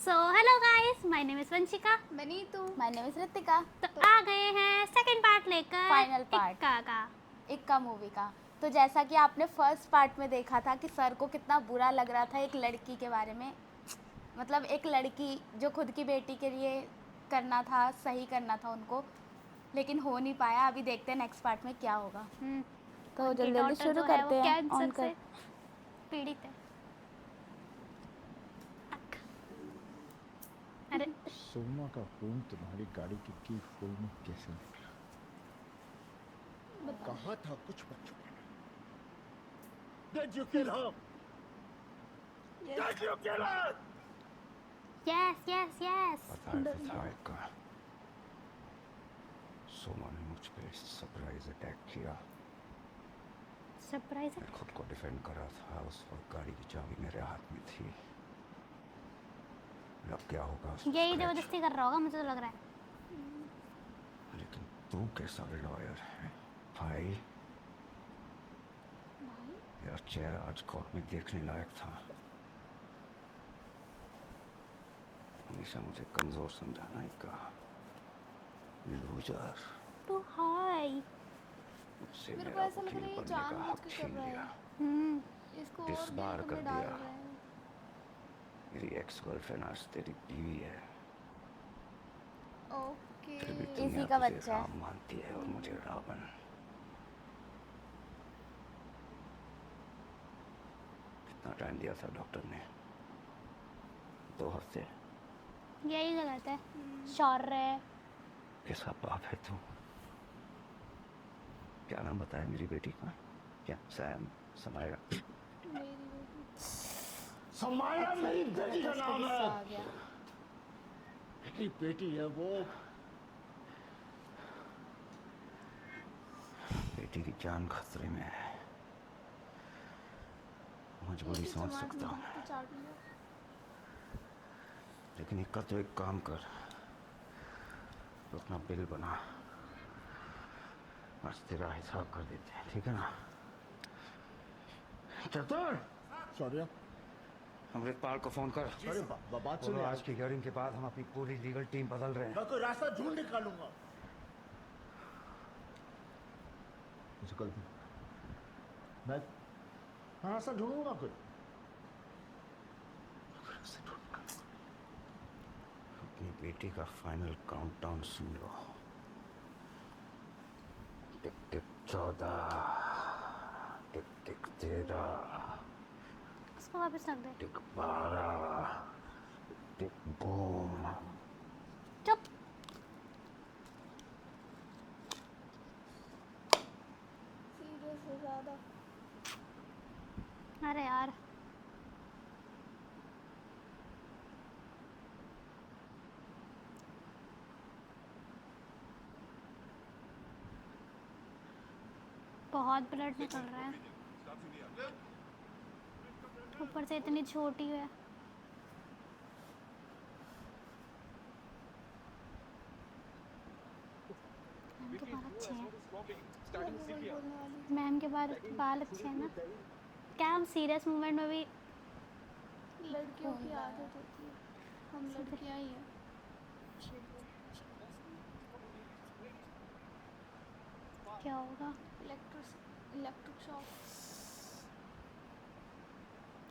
So hello guys, my name is Vanshika. मैं Neetu. My name is Ritika. तो आ गए हैं सेकंड पार्ट लेकर, फाइनल पार्ट इक्का मूवी का। तो जैसा कि आपने फर्स्ट पार्ट में देखा था कि सर को कितना बुरा लग रहा था एक लड़की के बारे में, मतलब एक लड़की जो खुद की बेटी के लिए करना था, सही करना था उनको, लेकिन हो नहीं पाया। अभी देखते हैं नेक्स्ट पार्ट में क्या होगा। तो उनकी जल्दी जल्दी daughter शुरू जो है करते वो हैं। कैंसर ऑन कर। से पीड़ित है। अरे सोमा का फोन तुम्हारी गाड़ी की की फुल में कैसे निकला? कहा था कुछ मत छुपाना। Did you kill her? Did you kill her? Yes yes yes. विधायक का सोमा ने मुझ पे सरप्राइज अटैक किया। सरप्राइज मैं खुद को डिफेंड कर रहा था। उस वक्त गाड़ी की चाबी मेरे हाथ में थी। अब क्या होगा उसको यही scratch। जबरदस्ती कर रहा होगा, मुझे तो लग रहा है। लेकिन तू कैसा लॉयर है भाई? तेरा चेहरा आज कोर्ट में देखने लायक था। हमेशा मुझे कमजोर समझाना ही कहा, लूजर। तो हाय, मुझसे मेरे को मेरा ऐसा लग रहा है वकील ये बनने का जानबूझ हक के कर छीन रहा लिया। है। इसको इस और बार गिल्ट कर में डाल दिया। रहा है। मेरी एक्स गर्लफ्रेंड आज तेरी बीवी है। ओके। फिर भी इसी दुनिया का तुझे बच्चा है। राम मानती है और मुझे रावण। कितना टाइम दिया था डॉक्टर ने? 2 हफ्ते। यही गलत है। शौर्य कैसा बाप है तू? क्या नाम बताया मेरी बेटी का? क्या सैम? समाया? मेरी बेटी समाया मेरी बेटी का नाम गुस्सा है। आ गया। मेरी बेटी है वो। बेटी की जान खतरे में है। मजबूरी समझ सकता हूँ, तो चाट लिया। लेकिन एक तो एक काम कर, तो अपना बिल बना। आज तेरा हिसाब कर देते हैं, ठीक है ना? चतुर, सॉरी अमृतपाल को फोन कर। अरे बात बोलो सुनिए। आज की हियरिंग के बाद हम अपनी पूरी लीगल टीम बदल रहे हैं। मैं कोई रास्ता ढूंढ निकालूंगा। मुझे कल मैं रास्ता ढूंढूंगा कोई। अपनी बेटी का फाइनल काउंटडाउन सुन लो। टिक टिक 14, टिक टिक 13, इसको वापस रख दे। टिक 12, टिक बूम। चुप। सीरियस है ज्यादा। अरे यार, बहुत ब्लड निकल रहा है, ऊपर से इतनी छोटी है। मैम के बाल अच्छे हैं। बोलने वाली मैम के बाल अच्छे हैं ना? क्या हम सीरियस मूवमेंट में भी लड़कियों की आदत होती है। हम लड़कियां ही हैं। क्या होगा? Electric shock.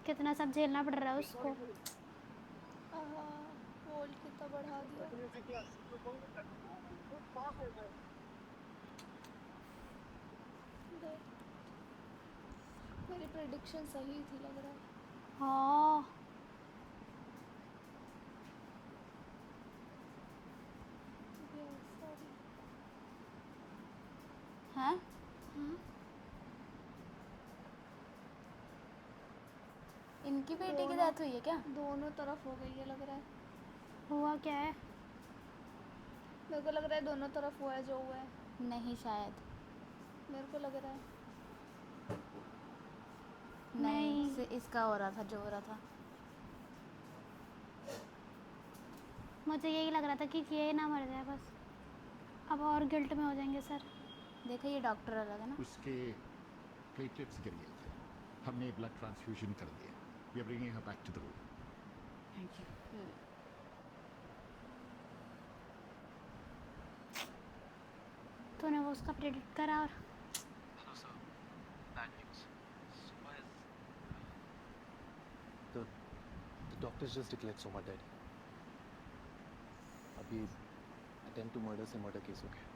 कितना सब झेलना पड़ रहा है उसको। वोल्ट कितना बढ़ा दिया। देख, मेरी प्रेडिक्शन सही थी लग रहा है। हाँ, सॉरी। हैं? इनकी बेटी की डेथ हुई है क्या? दोनों तरफ हो गई है लग रहा है। हुआ क्या है? मेरे को लग रहा है दोनों तरफ हुआ है जो हुआ है। नहीं शायद। मेरे को लग रहा है। नहीं, इसका हो रहा था जो हो रहा था। मुझे यही लग रहा था कि ये ना मर जाए बस। अब और गिल्ट में हो जाएंगे सर। देखो ये डॉक्टर अलग है ना। उसके प्लेटलेट्स गिर गए थे। हमने ब्लड ट्रांसफ्यूजन कर दिया। We are bringing her back to the room. Thank you. तूने वो उसका प्रेडिक्ट करा और Hello, sir. Bad news. Soma is. The doctors just declared Soma dead. अभी attempt to murder से murder case हो गया.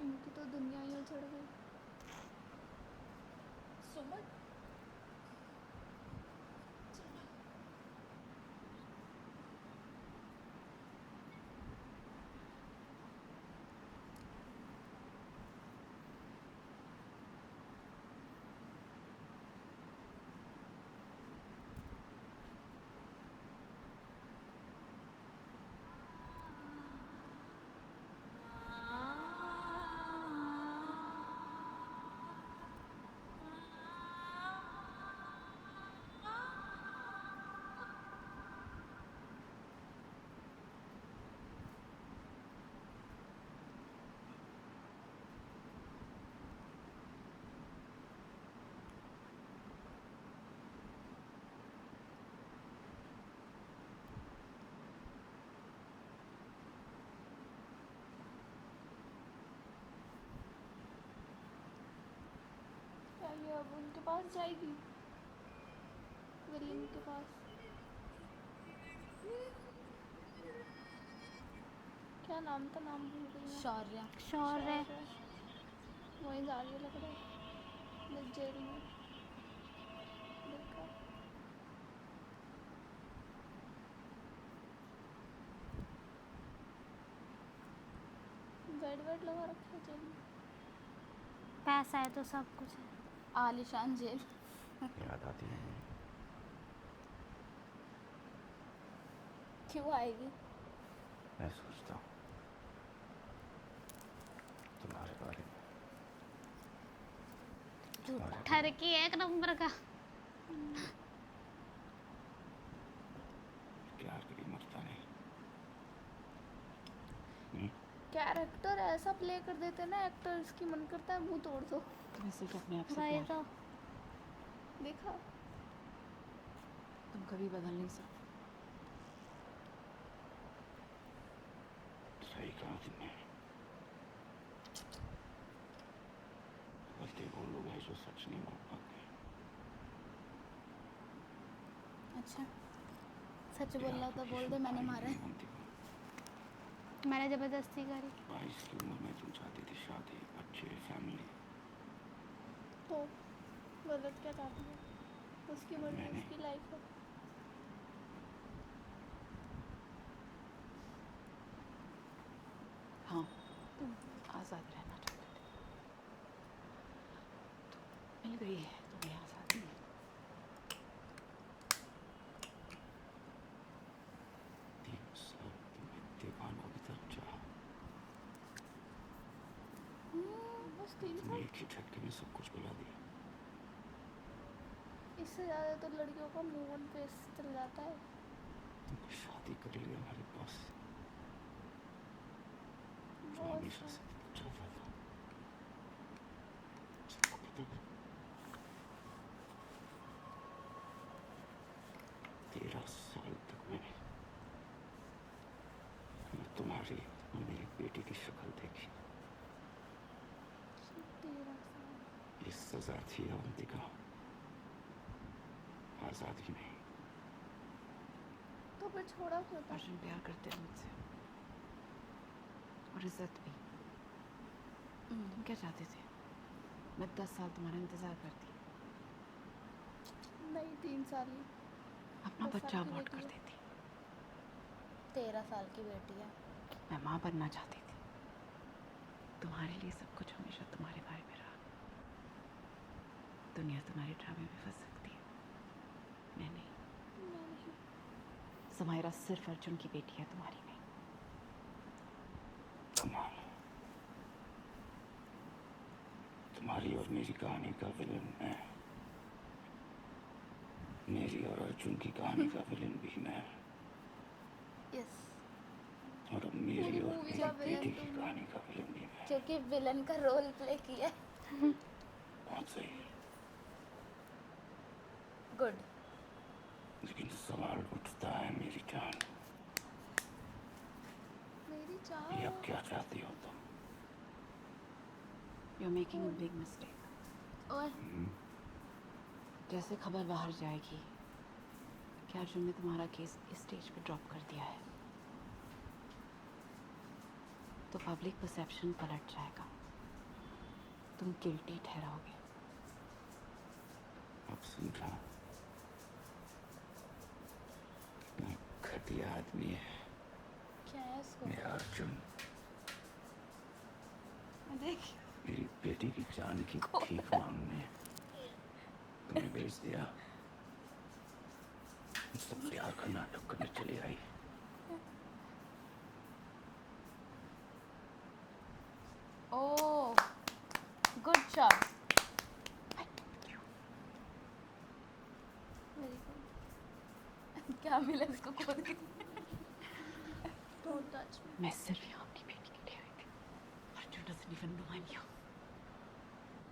इनकी तो दुनिया ही उजड़ गई। सुमन क्या ये अब उनके पास जाएगी? विलियम के पास। क्या नाम था? नाम भूल गई मैं। शौर्य। शौर्य वहीं जा रही है लग रहा है जेल में। देखा बेड वेड लगा रखा है जेल में। पैसा है तो सब कुछ है। आलिशान जेल। याद आती है मुझे। क्यों आएगी? मैं सोचता हूँ तुम्हारे बारे में। तुम्हारे ठरकी एक नंबर का। प्यार कभी मरता नहीं। कैरेक्टर ऐसा प्ले कर देते हैं ना एक्टर्स की, मन करता है मुंह तोड़ दो। तुम्हें सिर्फ अपने आप से वही प्यार तो। देखा तुम कभी बदल नहीं सकते। सही कहा तुमने। गलती वो लोग हैं जो सच नहीं बोल पाते। अच्छा, सच बोल रहा तो बोल दे मैंने मारा है। मैंने ज़बरदस्ती करी। 22 की उम्र में तुम चाहती थी शादी, बच्चे, फैमिली। तो गलत क्या चाहती है? उसकी मर्जी, मैंने- उसकी लाइफ है। हाँ, तुम आज़ाद रहना चाहते थे। तो मिल गई है तुम्हें आज़ादी। दीवानों की तरफ चाह। बस 3 तुमने साल। एक ही झटके में सब कुछ भुला दिया। इससे ज़्यादा तो लड़कियों का मूव ऑन पेस चल जाता है। तुमको शादी कर लिया हमारे पास, जो बहुत हमेशा से चाहता था। सबको पता है। 13 साल तक मैं तुम्हारी और मेरी बेटी की शक्ल देखी। 13 साल। ये सजा थी अवंतिका, आजादी नहीं। तो फिर छोड़ा क्यों था? अर्जुन प्यार करते थे मुझसे और इज्जत भी। तुम क्या चाहते थे? मैं 10 साल तुम्हारा इंतज़ार करती। नहीं 3 साल ही। अपना 10 साल बच्चा की अबॉर्ट बेटी कर है। देती। 13 साल की बेटी है। मैं माँ बनना चाहती थी। तुम्हारे लिए सब कुछ हमेशा तुम्हारे बारे में रहा। दुनिया तुम्हारे ड्रामे में फंस सकती है, मैं नहीं। समायरा सिर्फ अर्जुन की बेटी है, तुम्हारी नहीं। कमाल। तुम्हारी और मेरी कहानी का विलन मैं, मेरी और अर्जुन की कहानी का विलन भी मैं, यस, और अब मेरी पूरी और मूवी मेरी का बेटी विलन की तुम। कहानी का विलन भी मैं। क्योंकि विलन का रोल प्ले किया। बहुत सही। गुड। लेकिन सवाल उठता है मेरी जान, मेरी ये चाह अब क्या चाहती हो तुम? You are making a big mistake. और जैसे खबर बाहर जाएगी कि अर्जुन ने तुम्हारा केस इस स्टेज पे ड्रॉप कर दिया है, तो पब्लिक परसेप्शन पलट जाएगा, तुम गिल्टी ठहराओगे। अब समझा कितना घटिया आदमी है क्या है इसको? मेरा अर्जुन। देख, मेरी बेटी की जान की भीख मांगने तुम्हें भेज दिया, मुझसे प्यार का नाटक करने चली आई। ओह, गुड जॉब। Very good. क्या मिला इसको खोद के? Don't touch me. मैं सिर्फ यहाँ अपनी बेटी के लिए आई थी। Arjun doesn't even know I am here.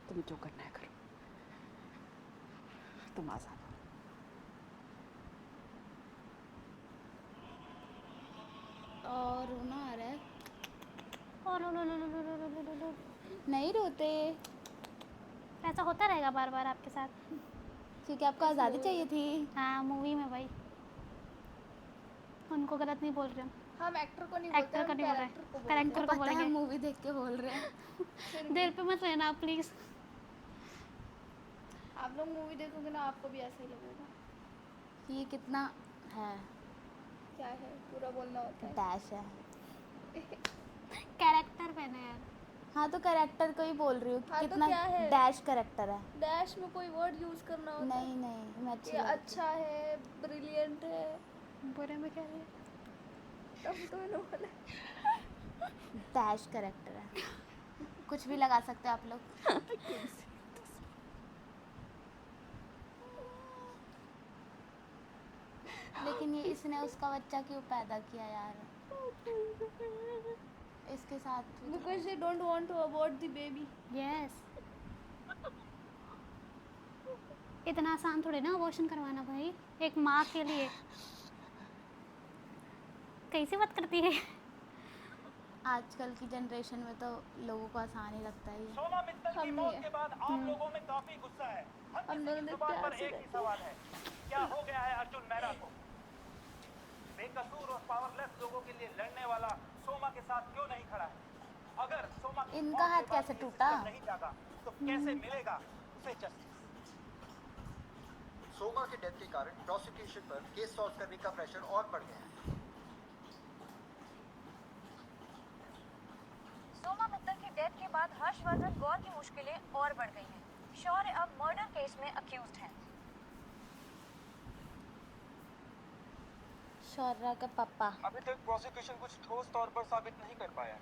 तुम्हें जो करना है करो, तुम आजाद हो। और रोना आ रहा है? और लो लो लो लो लो लो लो लो लो। नहीं रोते, ऐसा होता रहेगा बार बार आपके साथ। क्योंकि आपको आज़ादी चाहिए थी। हाँ, मूवी में भाई। उनको गलत नहीं बोल रहे हम। हम एक्टर को नहीं बोलते, एक्टर हम का नहीं बोल रहे कैरेक्टर को बोलते करेक्टर हैं। को पता है बोलेंगे। मूवी देख के बोल रहे हैं। फिर भी दिल पे मत लेना प्लीज। आप लोग मूवी देखोगे ना, आपको भी ऐसा ही लगेगा। ये कितना है? क्या है, पूरा बोलना होता है। डैश है। कैरेक्टर पहने यार। हाँ तो कैरेक्टर को ही बोल रही हूँ। हाँ तो कितना क्या है? डैश कैरेक्टर है। डैश में कोई वर्ड यूज करना होता है। नहीं नहीं, मैं अच्छी ये लगती अच्छा है, ब्रिलियंट है, बुरे में क्या है? तब दोनों बोले। हूँ। डैश कैरेक्टर है, कुछ भी लगा सकते हैं आप लोग। लेकिन ये इसने उसका बच्चा क्यों पैदा किया यार? इसके साथ भी तो- Because they don't want to abort the baby. Yes. इतना आसान थोड़ी ना अबॉर्शन करवाना भाई, एक माँ के लिए। कैसी बात करती है? आजकल की जनरेशन में तो लोगों को आसान ही लगता है ये। सोमा मित्तल की हम मौत नहीं के बाद आप लोगों में काफी गुस्सा है। हर हम किसी दोनों की ने जुबान प्यार पर से एक ही रहते सवाल है, क्या हो गया है अर्जुन मेहरा को? बेकसूर और पावरलेस लोगों के लिए लड़ने वाला सोमा के साथ क्यों नहीं खड़ा है? अगर सोमा की इनका मौत हाथ के बाद कैसे ये टूटा? सिस्टम नहीं जागा तो कैसे मिलेगा उसे जस्टिस? सोमा के डेथ के कारण प्रोसिक्यूशन पर केस सॉल्व करने का प्रेशर और बढ़ गया है। सोमा मित्तल की डेथ के बाद हर्षवर्धन गौर की मुश्किलें और बढ़ गई हैं। शौर्य अब मर्डर केस में अक्यूज्ड हैं। शौर्य का पापा। अभी तक प्रोसिक्यूशन कुछ ठोस तौर पर साबित नहीं कर पाया।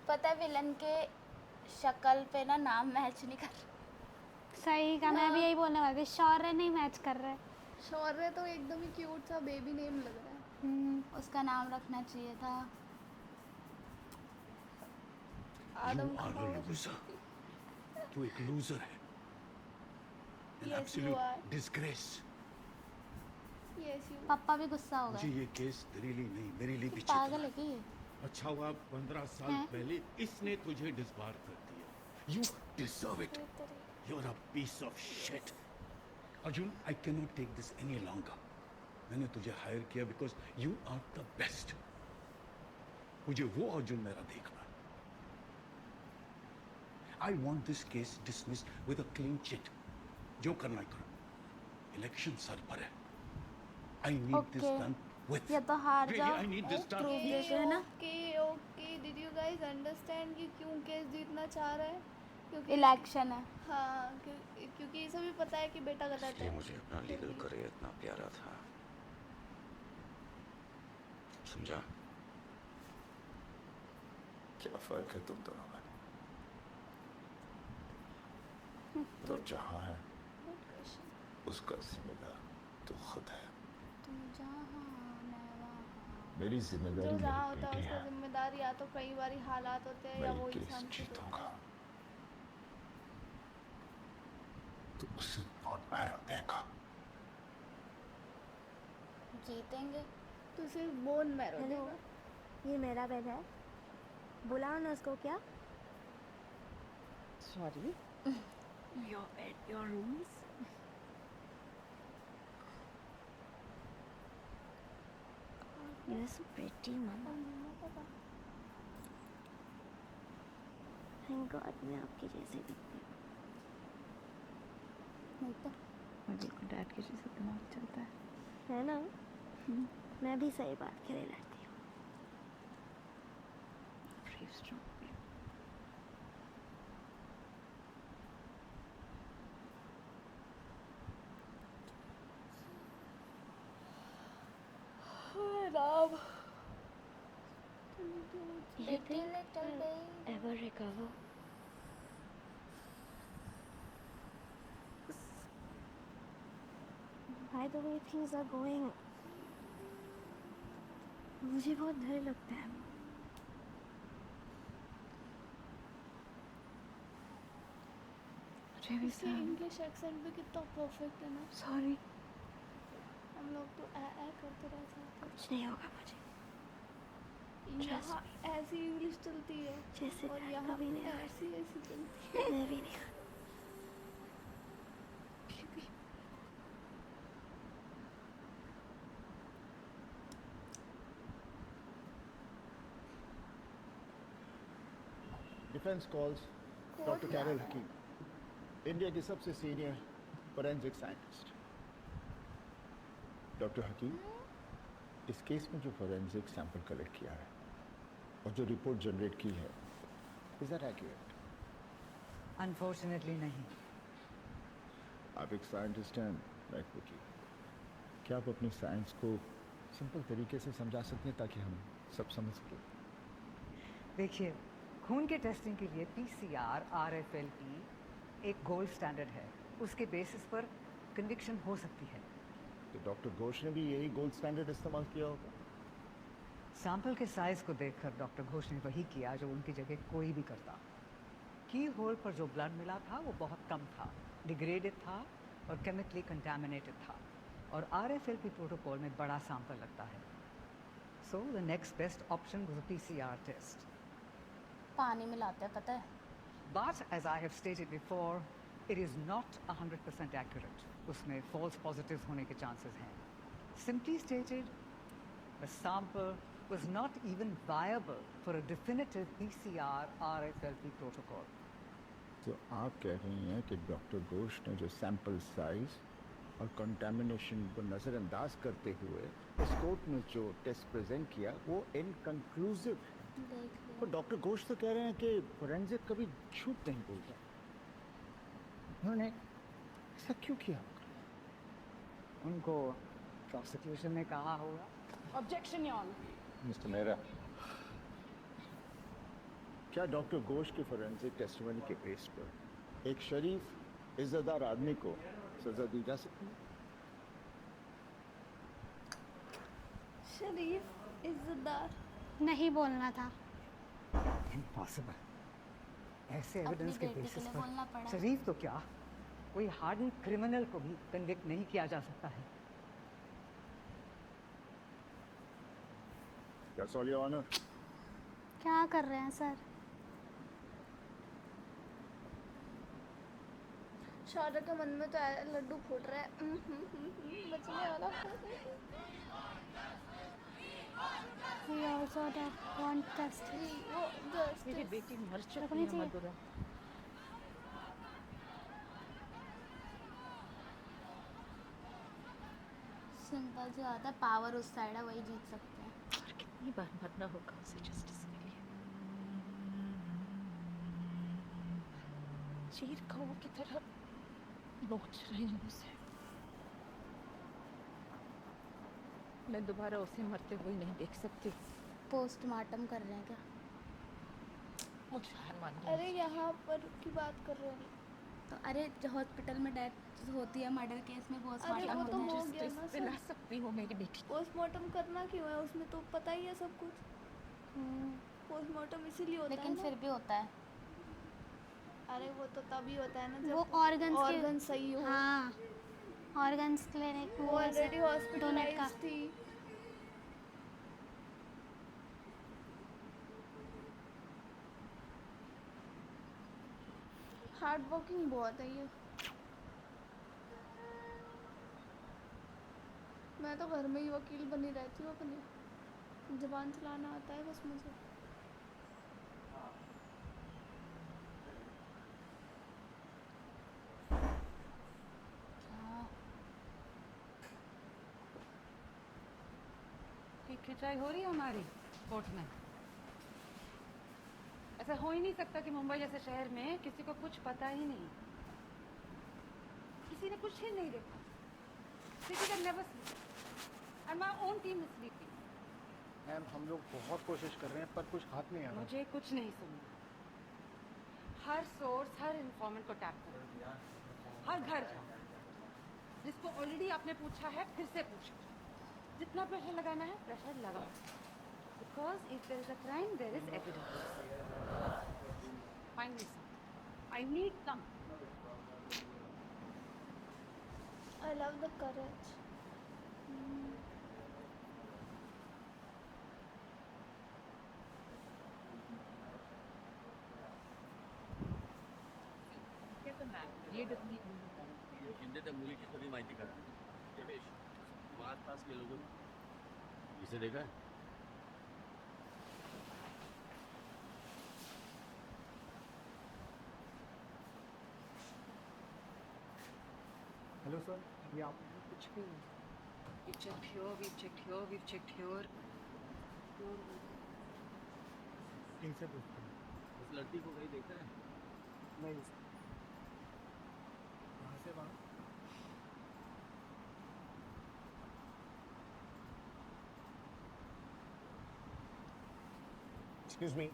पता है विलन के शक्ल पे ना नाम मैच नहीं कर। सही का, मैं भी यही बोलने वाली थी। शौर्य नहीं मैच कर रहे। शौर्य तो एकदम ही क्यूट सा बेबी नेम लग रहा है। उसका नाम रखना चाहिए था आदम You are a Khan. loser. तू एक लूजर है, an Yes, you absolute are. disgrace. Yes, you. पापा भी गुस्सा हो मुझे गए। ये केस तेरे लिए नहीं, मेरे लिए भी पागल है चेतना। क्या ये? अच्छा हुआ 15 साल हैं? पहले इसने तुझे डिसबार कर दिया। You deserve it. You're a piece of shit. Arjun, I cannot take this any longer. मैंने तुझे हायर किया because you are the best. मुझे वो अर्जुन मेरा देखना है। I want this case dismissed with a clean chit. जो करना है करो। इलेक्शन सर पर है. I need this Okay. done with. या तो हार Really, जाओ I need this done. proof देके, है ना? Okay did you guys understand कि क्यों केस जीतना चाह रहा है? क्योंकि इलेक्शन है. हाँ क्योंकि ये सभी पता है कि बेटा गलत इसलिए है. मुझे अपना लीगल करियर इतना प्यारा था. समझा? क्या फर्क है तुम दोनों में? तो जहाँ है उसका जिम्मेदार तो खुद है. तुम जहाँ मैं वहाँ. मेरी जो जिम्मेदारी जहाँ मेरी होता है बेटी उसका है. जिम्मेदार या तो कई बार हालात होते हैं या मैं वो ये केस इंसान खुद होता है. जीतूंगा तो उसे बहुत मेहनत देगा. जीतेंगे. तो सिर्फ बोन मैरो हेलो, ये मेरा बेड है. बुलाओ ना उसको. क्या? Sorry. Your bed, your rooms. You're so pretty, mama. Thank God मैं आपकी जैसे दिखती हूँ. नहीं तो मुझे को डैड के जैसे दिमाग चलता है. है ना? मैं भी सही बात के लिए लड़ती हूँ. Brave, strong. Ram You think I'll ever recover? By the way things are going, मुझे बहुत डर लगता है. Really इसके sad. इंग्लिश एक्सेंट भी कितना परफेक्ट है ना. Sorry. हम लोग तो ऐ करते रह जाते हैं. कुछ नहीं होगा मुझे. यहाँ ऐसी इंग्लिश चलती है जैसे और यहाँ कभी नहीं आई. ऐसी चलती है. मैं भी नहीं. डिफेंस कॉल्स डॉक्टर कैरल हकीम, इंडिया की सबसे सीनियर फोरेंसिक साइंटिस्ट. डॉक्टर हकीम, इस केस में जो फोरेंसिक सैंपल कलेक्ट किया है और जो रिपोर्ट जनरेट की है, इज दैट एक्यूरेट? अनफॉर्चुनेटली नहीं. आप एक साइंटिस्ट हैं, राइट विकी? क्या आप अपनी साइंस को सिंपल तरीके से समझा सकते हैं ताकि हम सब समझ सकें? देखिए, खून के टेस्टिंग के लिए PCR, RFLP एक गोल्ड स्टैंडर्ड है. उसके बेसिस पर कन्विक्शन हो सकती है. तो डॉक्टर घोष ने भी यही गोल्ड स्टैंडर्ड इस्तेमाल किया होगा? सैंपल के साइज को देखकर डॉक्टर घोष ने वही किया जो उनकी जगह कोई भी करता. की होल पर जो ब्लड मिला था वो बहुत कम था, डिग्रेडेड था और केमिकली कंटामिनेटेड था. और RFLP प्रोटोकॉल में बड़ा सैंपल लगता है. So the next best option was a PCR test. पानी मिलाते हैं पता है. But as I have stated before, it is not 100% accurate. उसमें false positives होने के chances हैं. Simply stated, the sample was not even viable for a definitive PCR RFLP protocol. तो आप कह रही हैं कि डॉक्टर घोष ने जो सैंपल साइज और कंटामिनेशन को नज़रअंदाज करते हुए इस कोर्ट में जो टेस्ट प्रेजेंट किया वो इनकंक्लूसिव है. और डॉक्टर घोष तो कह रहे हैं कि फोरेंसिक कभी झूठ नहीं बोलता. उन्होंने ऐसा क्यों किया? उनको प्रोसिक्यूशन ने कहा होगा. Objection, Your Honor. Mister Mehra, क्या डॉक्टर घोष के फोरेंसिक टेस्टिमनी के बेस पर एक शरीफ इज्जतदार आदमी को सजा दी जा सकती है? शरीफ इज्जतदार नहीं बोलना था. Impossible. ऐसे अपनी एविडेंस के बेटी के बेसिस लिए पर बोलना पड़ा. शरीफ तो क्या, कोई हार्डन क्रिमिनल को भी कन्विक्ट नहीं किया जा सकता है. That's all, Your Honor. क्या कर रहे हैं सर? शारदा के मन में तो लड्डू फूट रहा है. बचने वाला. We also want test. वो just मेरी बेटी मर चुकी रखनी है चाहिए. मधुरा. सिंपल सी बात है, पावर उस साइड है, वही जीत सकते हैं। और कितनी बार मरना होगा उसे जस्टिस के लिए। चीर खाओ की तरह नोच रही हूँ उसे। मैं दोबारा उसे मरते हुए नहीं देख सकती। पोस्टमार्टम कर रहे हैं क्या? मुझे हार माननी अरे यहाँ पर की बात कर रहे हैं। तो अरे जो हॉस्पिटल में डेथ होती है मर्डर केस में, अरे पोस्टमार्टम वो तो होता हो है। गया ना दिला सब। सकती हूँ मेरी बेटी। पोस्टमार्टम करना क्यों है, उसमें तो पता ही है सब कुछ। पोस्टमार्टम इसीलिए होता है लेकिन ना। फिर भी होता है। अरे वो तो तभी होता है ना जब वो ऑर्गन सही हो। हाँ, ऑर्गन्स क्लिनिक वो ऑलरेडी डोनेट का। हॉस्पिटलाइज्ड थी। हार्ड वर्किंग बहुत है ये। मैं तो घर में ही वकील बनी रहती हूँ, अपनी जुबान चलाना आता है बस मुझे। खिंचाई हो रही है हमारी कोर्ट में। ऐसा हो ही नहीं सकता कि मुंबई जैसे शहर में किसी को कुछ पता ही नहीं, किसी ने कुछ ही नहीं देखा। City can never sleep. And my own team is sleeping. Ma'am हम लोग बहुत कोशिश कर रहे हैं पर कुछ हाथ नहीं आ रहा। मुझे कुछ नहीं सुनना। हर सोर्स, हर इन्फॉर्मेंट को टैप करो, हर घर जाओ। जिसको ऑलरेडी आपने पूछा है फिर से पूछो। जितना प्रेशर लगाना है प्रेशर लगाओ। Because if there is a crime, there is evidence. Find me some. I need some. I love the courage. Shinde त्या मुलीची सगळी माहिती काढा। रमेश, तू आसपास के लोगों इसे देखा है? हेलो सर, ये आप कुछ भी नहीं। We've checked here, we've checked here, we've checked here. किनसे पूछते हैं? उस लड़की को कहीं देखा है? नहीं सर। कहाँ से बात? एक्सक्यूज मी,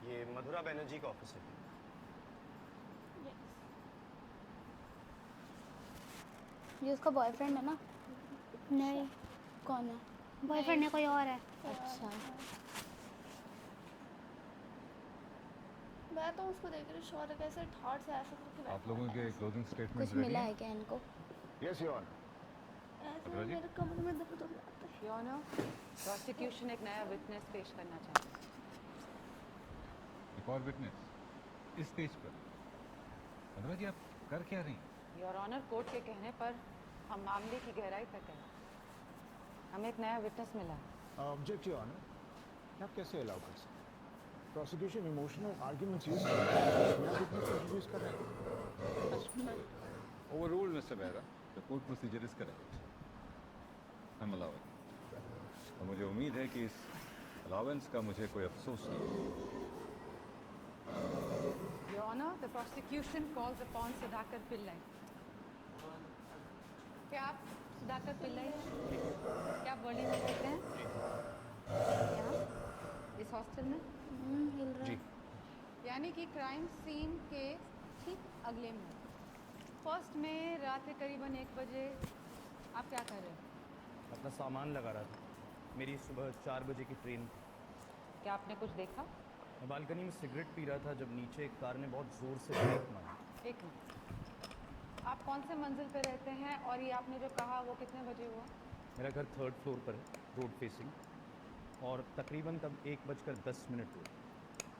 ये मधुरा बनर्जी का ऑफिस है। ये उसका बॉयफ्रेंड है ना? नहीं, कौन है? बॉयफ्रेंड है कोई और है। अच्छा। मैं तो उसको देख रही शौर्य कैसे ठाट से ऐसा करके बैठा आप लोगों के क्लोजिंग स्टेटमेंट कुछ मिला है क्या इनको? यस योर ऐसे मेरे कमरे में दर्द हो जाता है। Your Honor, prosecution एक नया विटनेस पेश करना चाहता है। एक और विटनेस इस स्टेज पर? मधुरा जी आप कर क्या रही हैं? Your Honor, कोर्ट के कहने पर हम मामले की गहराई तक गए। हमें एक नया विटनेस मिला। ऑब्जेक्ट योर ऑनर, आप कैसे अलाउ कर सकते? प्रोसिक्यूशन इमोशनल आर्गुमेंट्स यूज कर रहा है, नया विटनेस इंट्रोड्यूस कर रहा है। Overruled, Mr. Behra. The court procedure is correct. I'm allowing. और मुझे उम्मीद है कि इस अलाउंस का मुझे कोई अफसोस नहीं। Your Honor, the prosecution calls upon Sudhakar Pillai. क्या आप सुधाकर पिल्लाई क्या आप बर्लिन में रहते हैं? यहाँ इस हॉस्टल में? हिल रहा है। यानी कि क्राइम सीन के ठीक अगले में। फर्स्ट में रात के करीबन 1 बजे आप क्या कर रहे हो? अपना सामान लगा रहा था। मेरी सुबह 4 बजे की ट्रेन। क्या आपने कुछ देखा? मैं बालकनी में सिगरेट पी रहा था जब नीचे एक कार ने बहुत ज़ोर से ब्रेक मारा। एक मिनट, आप कौन से मंजिल पे रहते हैं और ये आपने जो कहा वो कितने बजे हुआ? मेरा घर 3rd फ्लोर पर है, रोड फेसिंग, और तकरीबन तब 1:10 हुए।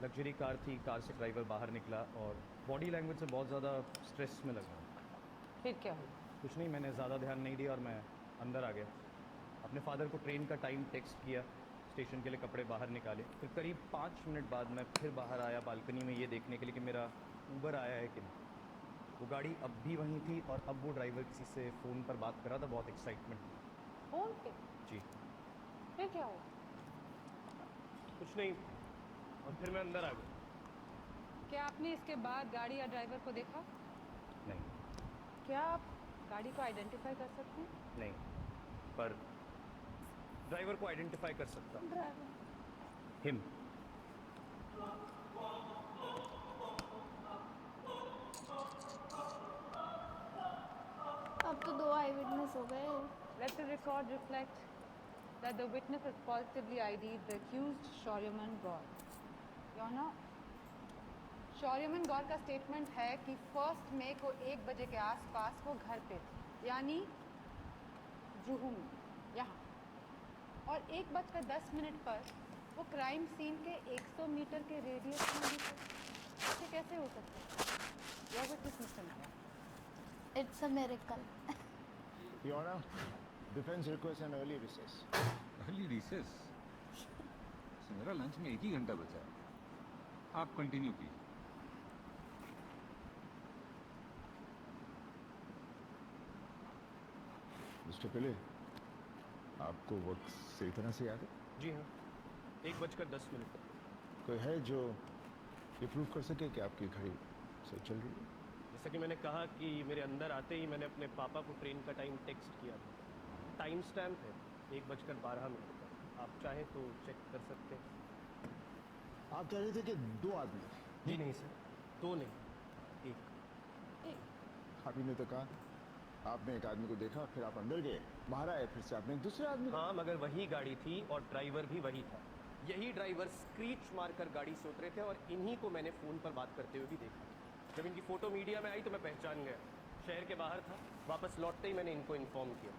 लग्जरी कार थी, कार से ड्राइवर बाहर निकला और बॉडी लैंग्वेज से बहुत ज़्यादा स्ट्रेस में लगा। फिर क्या हुआ? कुछ नहीं, मैंने ज़्यादा ध्यान नहीं दिया और मैं अंदर आ गया। अपने फादर को ट्रेन का टाइम टेक्स्ट किया, स्टेशन के लिए कपड़े बाहर निकाले। फिर करीब 5 मिनट बाद मैं फिर बाहर आया बालकनी में ये देखने के लिए कि मेरा ऊबर आया है कि नहीं। वो गाड़ी अब भी वहीं थी और अब वो ड्राइवर किसी से फ़ोन पर बात कर रहा था, बहुत एक्साइटमेंट थी। फोन पे जी फिर क्या हुआ? कुछ नहीं, और फिर मैं अंदर आ गया। क्या आपने इसके बाद गाड़ी या ड्राइवर को देखा? नहीं क्या आप गाड़ी को आइडेंटिफाई कर सकते हैं? नहीं, पर ड्राइवर को आइडेंटिफाई कर सकता। हिम। अब तो 2 आई विटनेस हो गए। Let the record reflect that the witness has positively ID'd the accused Shauryaman Gaur. Your Honor, शौर्यमन गौर का स्टेटमेंट है कि 1 मई को 1 बजे के आसपास वो घर पे थे, यानी जुहू में, यहाँ, और 1:10 पर वो क्राइम सीन के 100 मीटर के रेडियस में भी थे। ऐसे कैसे हो सकता है? Your witness, Mr. Mehra. It's a miracle. Your Honor, defense requests an early recess. Early recess? मेरा लंच में 1 ही घंटा बचा है, आप कंटिन्यू कीजिए। मिस्टर पिले, आपको वक्त सही तरह से याद है? जी हाँ, 1:10 कोई है जो ये प्रूव कर सके कि आपकी घड़ी सही चल रही है? जैसा कि मैंने कहा कि मेरे अंदर आते ही मैंने अपने पापा को ट्रेन का टाइम टेक्स्ट किया था। टाइम स्टैम्प है 1:12 का, आप चाहें तो चेक कर सकते हैं। आप कह रहे थे कि 2 आदमी? जी नहीं सर, 2 नहीं, 1। अभी ने तो कहा आपने एक आदमी को देखा, फिर आप अंदर गए, बाहर आए, फिर से आपने एक दूसरे आदमी को। हाँ, मगर वही गाड़ी थी और ड्राइवर भी वही था। यही ड्राइवर स्क्रीच मारकर गाड़ी से उतरे थे और इन्हीं को मैंने फ़ोन पर बात करते हुए भी देखा। जब इनकी फ़ोटो मीडिया में आई तो मैं पहचान गया। शहर के बाहर था, वापस लौटते ही मैंने इनको इन्फॉर्म किया।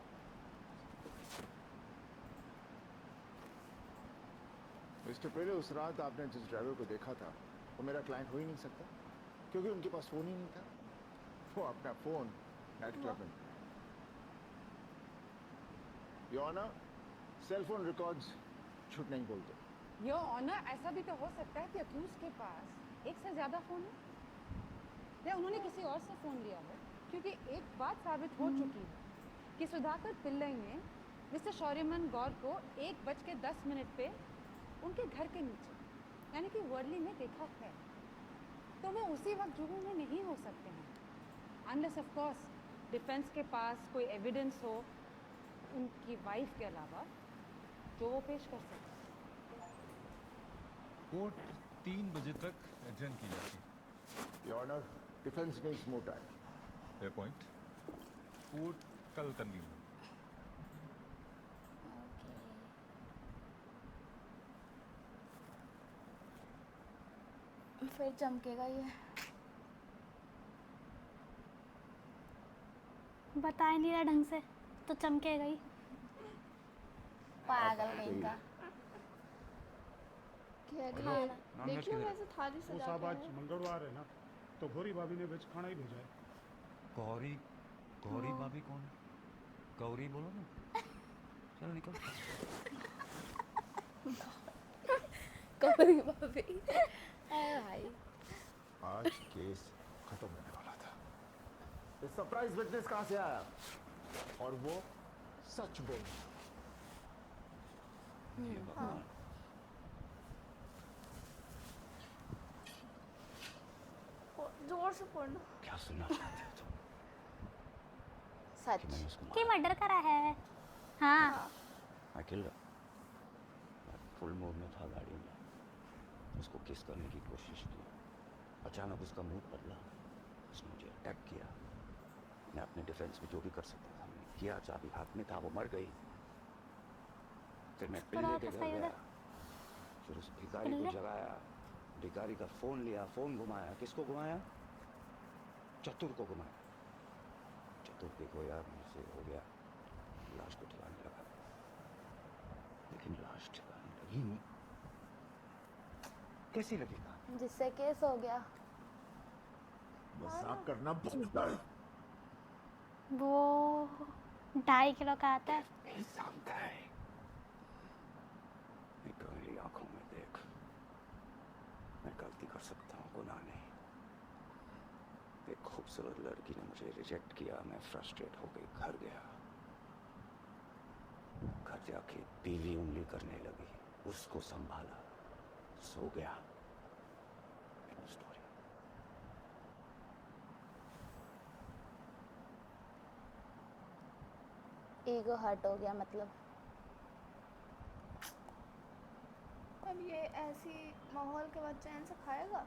मिस्टर पेले, उस रात आपने जिस ड्राइवर को देखा था वो मेरा क्लाइंट हो ही नहीं सकता, क्योंकि उनके पास फ़ोन ही नहीं था। वो अपना फ़ोन नाइट क्लब में। योर ऑनर, सेलफोन रिकॉर्ड्स झूठ नहीं बोलते। योर ऑनर, ऐसा भी तो हो सकता है कि अक्यूज के पास एक से ज़्यादा फ़ोन है, या उन्होंने किसी और से फ़ोन लिया हो, क्योंकि एक बात साबित हो चुकी है कि सुधाकर पिल्लई ने मिस्टर शौर्यमन गौर को 1:10 पे उनके घर के नीचे, यानी कि वर्ली में देखा है। तो वो उसी वक्त जुहू में नहीं हो सकते हैं, अनलेस ऑफ कोर्स डिफेंस के पास कोई एविडेंस हो उनकी वाइफ के अलावा जो वो पेश कर सकते। कोर्ट 3 बजे तक एडजर्न की जाती। Your honour, defence needs more time. Fair point. Court कल कन्वीन होगी। फिर चमकेगा ये। बता ही नहीं रहा ढंग से तो चमकेगा ही। पागल कहीं का। देखिए वैसे थाली वो सजा साहब के आज है। मंगलवार है ना, तो गौरी भाभी ने वेज खाना ही भेजा है। गौरी गौरी हाँ। भाभी कौन है? गौरी बोलो ना। चलो निकल। गौरी भाभी। अरे भाई। आज केस खत्म होने वाला था। ये सरप्राइज विटनेस कहाँ से आया? और वो सच बोल। हाँ। जोर से पढ़ना। क्या सुनना चाहते हो तुम? सच। कि मैंने उसको कि मारा? मर्डर करा है। हाँ। अकेला फुल मूड में था, गाड़ी में उसको किस करने की कोशिश की। अचानक उसका मूड बदला, उसने मुझे अटैक किया। मैं अपने डिफेंस में जो भी कर सकता था मैंने किया। चाबी हाथ में था, वो मर गई। फिर मैं पिल्ले के घर गया, फिर उस भिखारी को जगाया, भिखारी का फ़ोन लिया, फ़ोन घुमाया। किसको घुमाया? चतुर को घुमाया। चतुर पे गोया मुझसे हो गया, लाश को ठिकाने लगा, लेकिन लाश ठिकाने लगी नहीं। कैसी लगेगा? जिससे केस हो गया। मजाक करना बंद कर। वो 2.5 किलो का आता है। गहरी आंखों में देख, मैं गलती कर सकता हूँ, गुनाह नहीं। एक खूबसूरत लड़की ने मुझे रिजेक्ट किया, मैं फ्रस्ट्रेट हो गई, घर गया। घर जाके बीवी उंगली करने लगी, उसको संभाला, सो गया। स्टोरी। ईगो हर्ट हो गया मतलब। अब ये ऐसी माहौल के बाद चैन से खाएगा?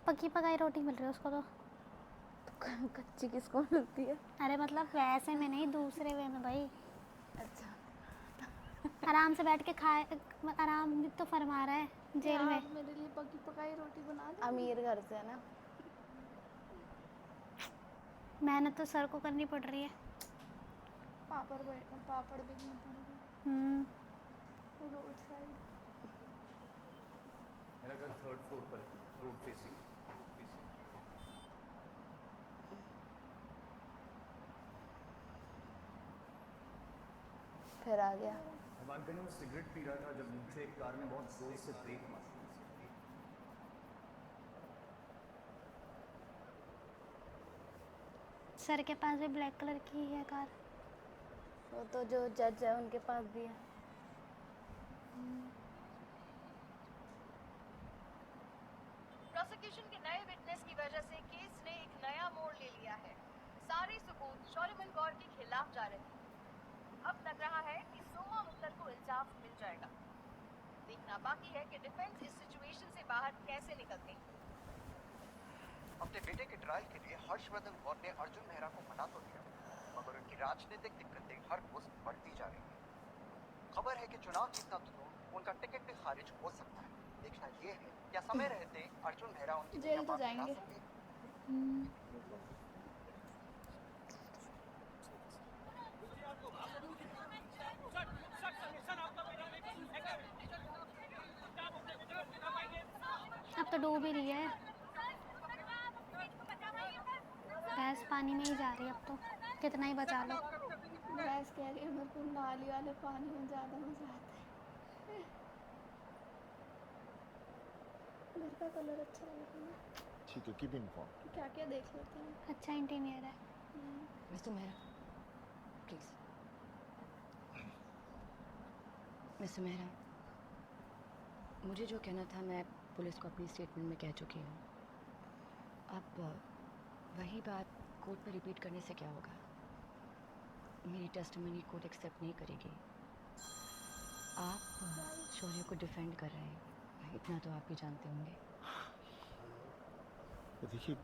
पकी पकाई रोटी मिल रही है उसको तो। कच्ची किसको मिलती है? अरे मतलब वैसे में नहीं, दूसरे वे में भाई। अच्छा। आराम से बैठ के खाए, आराम भी तो फरमा रहा है जेल में। आप मेरे लिए पकी पकाई रोटी बना दो। अमीर घर से है ना। मेहनत तो सर को करनी पड़ रही है। पापड़ बेचना पड़ेगा रोड साइड। मेरा घर 3rd फ्लोर पर है, रोड फेसिंग। फिर आ गया। बालकनी में सिगरेट पी रहा था जब नीचे एक कार ने बहुत जोर से ब्रेक मारी। सर के पास भी ब्लैक कलर की है कार। वो तो जो जज है उनके पास भी है। प्रोसिक्यूशन के नए विटनेस की वजह से केस ने एक नया मोड़ ले लिया है। सारे सबूत शौर्यमन गौर के खिलाफ जा रहे हैं। अब लग रहा है कि सोमा मुख्तर को इंसाफ मिल जाएगा। देखना बाकी है कि डिफेंस इस सिचुएशन से बाहर कैसे निकलते हैं। अपने बेटे के ट्रायल के लिए हर्षवर्धन गौर ने अर्जुन मेहरा को मना तो दिया, मगर उनकी राजनीतिक दिक्कतें हर रोज बढ़ती जा रही हैं। खबर है कि चुनाव जीतना तो उनका टिकट भी खारिज हो सकता है। देखना ये है क्या समय रहते अर्जुन मेहरा उनकी जेल तो जाएंगे। अब तो डूब ही रही है भैंस, पानी में ही जा रही है अब तो, कितना ही बचा लो। भैंस कह रही है मेरे को नाली वाले पानी में ज़्यादा मजा आता है। घर का कलर अच्छा लगा है। ठीक है, कीप इन्फॉर्म। क्या क्या देख लेते हैं। अच्छा इंटीरियर है। Mister Mehra please. Mister Mehra, मुझे जो कहना था मैं पुलिस को अपनी स्टेटमेंट में कह चुकी हूँ। अब वही बात कोर्ट में रिपीट करने से क्या होगा? मेरी टेस्टिमनी कोर्ट एक्सेप्ट नहीं करेगी। आप शौर्य को डिफेंड कर रहे हैं, इतना तो आप भी जानते होंगे। तो देखिए,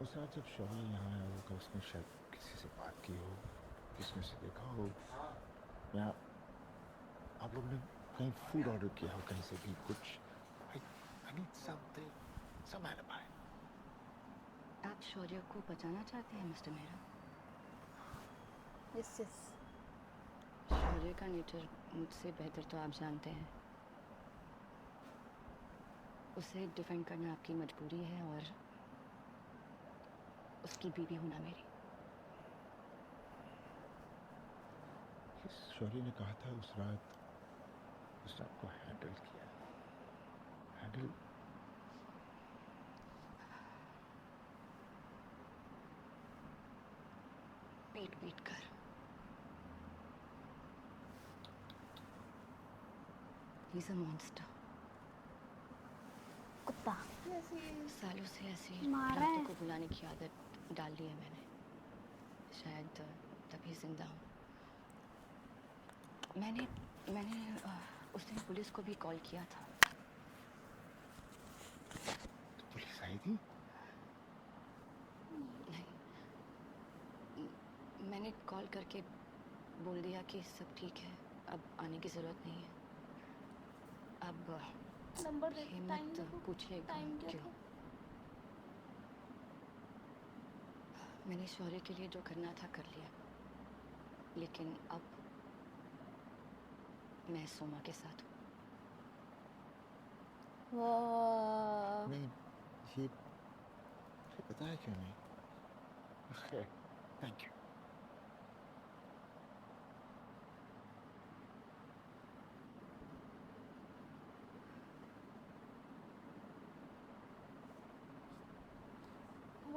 उस रात जब शौर्य यहाँ आया होगा, उसने शायद किसी से बात की हो, किसने से देखा हो, या आप लोग ने कहीं फूड ऑर्डर किया हो, कहीं से भी कुछ। I need something, some alibi. आप शौर्य को बचाना चाहते हैं mister Mehra? Yes yes. Shaurya का नेचर मुझसे बेहतर तो आप जानते हैं। उसे डिफेंड करना आपकी मजबूरी है और उसकी बीवी होना मेरी। शौर्य ने कहा था उस रात को हैंडल किया। हैंडल पीट पीट कर। He's a monster. कुत्ता। सालों से ऐसी मार रहा है। रातों को बुलाने की आदत डाल ली है मैंने, शायद तभी जिंदा हूँ। मैंने उस दिन पुलिस को भी कॉल किया था। तो पुलिस आई थी? नहीं, मैंने कॉल करके बोल दिया कि सब ठीक है, अब आने की ज़रूरत नहीं है। अब नंबर ये टाइम मत पूछिएगा क्यों। मैंने शौर्य के लिए जो करना था कर लिया, लेकिन अब मैं सोमा के साथ हूँ। नहीं, ये बताया क्यों नहीं? खैर, थैंक यू।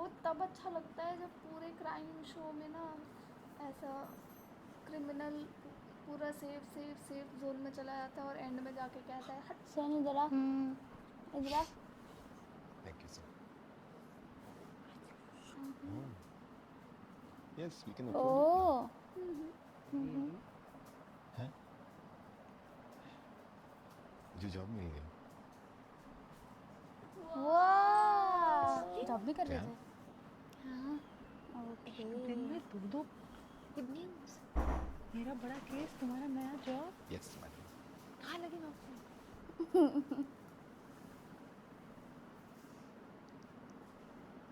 वो तब अच्छा लगता है जब पूरे क्राइम शो में ना ऐसा क्रिमिनल पूरा सेफ जोन में चला जाता है और एंड में जाके कहता है हट सन इधर आ इधर आ thank you sir yes we can ओ हैं मुझे जॉब मिल गई वाह जॉब भी कर रहे क्या? थे हाँ ओके दिन में दो गुड न्यूज़। मेरा बड़ा केस, तुम्हारा नया जॉब। यस मैम कहाँ लगी नौकरी?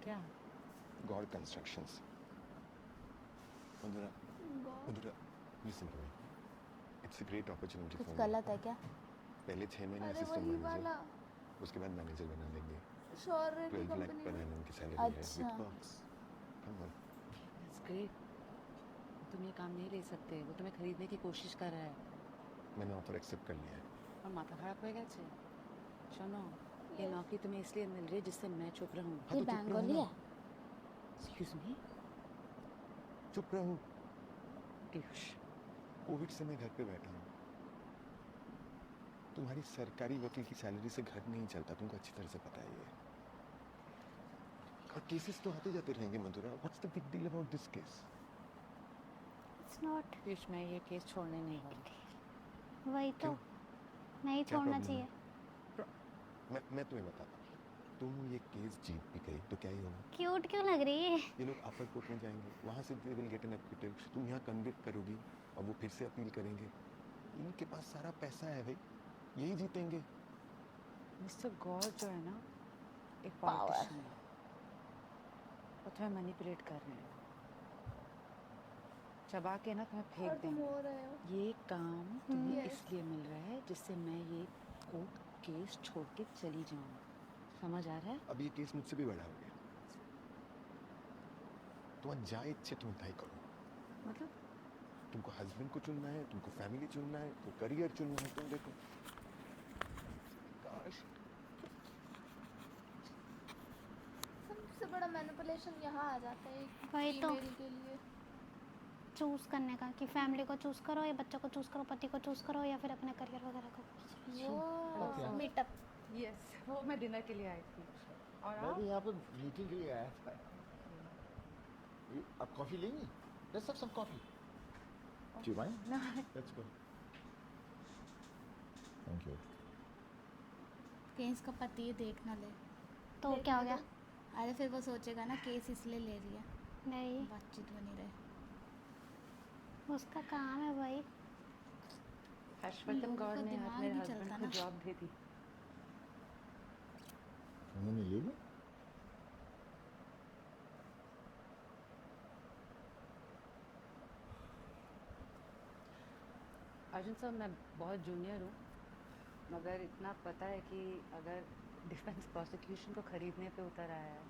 क्या? God constructions Madhura Madhura listen to me it's a great opportunity कुछ फॉर गलत है क्या पहले 6 महीने अरे असिस्टेंट वही वाला मैनेजर उसके बाद मैनेजर बना लेंगे शौर्य की 12 लाख कंपनी पर में। एनम की सैलरी है अच्छा। With perks come on That's great. तुम ये काम नहीं ले सकते, वो तुम्हें खरीदने की कोशिश कर रहा है मैंने ऑफर एक्सेप्ट कर लिया है और माथा खराब हो गया। सुनो, ये नौकरी तुम्हें इसलिए मिल रही है जिससे मैं चुप रहूं। हाँ, तो चुप रहो बंगाली ना। है एक्सक्यूज मी चुप रहो पीयूष। कोविड से मैं घर पे बैठा हूँ तुम्हारी सरकारी वकील की सैलरी से घर नहीं चलता, तुमको अच्छी तरह से पता है ये। और केसेस तो आते जाते रहेंगे Madhura, what's the big deal about this case? It's not Piyush, मैं ये केस छोड़ने नहीं वाली। वही तो नहीं क्या छोड़ना problem चाहिए मैं तुम्हें बताता हूँ, तुम ये केस जीत भी गई तो क्या ही होगा? क्यूट क्यों लग रही है ये लोग अपर कोर्ट में जाएंगे, वहाँ से they will get an acquittal, तुम यहाँ कन्विक्ट करोगी और वो फिर से अपील करेंगे। इनके पास सारा पैसा है भाई, यही जीतेंगे। मिस्टर गौर जो है ना, एक Power. पॉलिटिशियन है, वो तुम्हें मैनिपुलेट कर रहे हैं, चबा के ना तुम्हें और फेंक तुम देंगे। हो रहे हो ये काम तुम्हें Yes. इसलिए मिल रहा है जिससे मैं ये कोर्ट केस छोड़ के चली जाऊँ। समझ आ रहा है? अब ये केस मुझसे भी बड़ा हो गया, तुम्हारी जा इच्छा तुम तय करो। मतलब तुमको हस्बैंड को चुनना है, तुमको फैमिली चुनना है, तुमको करियर चुनना है, तुम देखो। काश सबसे बड़ा मैनिपुलेशन यहाँ आ जाता है एक वही तो। फीमेल के लिए। चूज करने का कि फैमिली को चूज करो या बच्चों को चूज करो, पति को चूज करो या फिर अपने करियर वगैरह को। वो मीटअप यस, वो मैं डिनर के लिए आई थी। और मैं आप? भी यहाँ पर मीटिंग के लिए आया था। आप कॉफी लेंगी? Let's have some coffee. Do you mind? No. Let's go. Thank you. Case का पति ये देख ना ले तो क्या हो गया अरे फिर वो सोचेगा ना केस इसलिए ले रही है, नहीं बातचीत बनी रहे। उसका काम है भाई हर्षवर्धन लोगों गौर का ने आज दिमाग मेरे नहीं हस्बैंड चलता को ना। जॉब दे दी। उन्होंने ले ली? अर्जुन साहब, मैं बहुत जूनियर हूँ, मगर इतना पता है कि अगर डिफेंस प्रोसिक्यूशन को खरीदने पे उतर आया है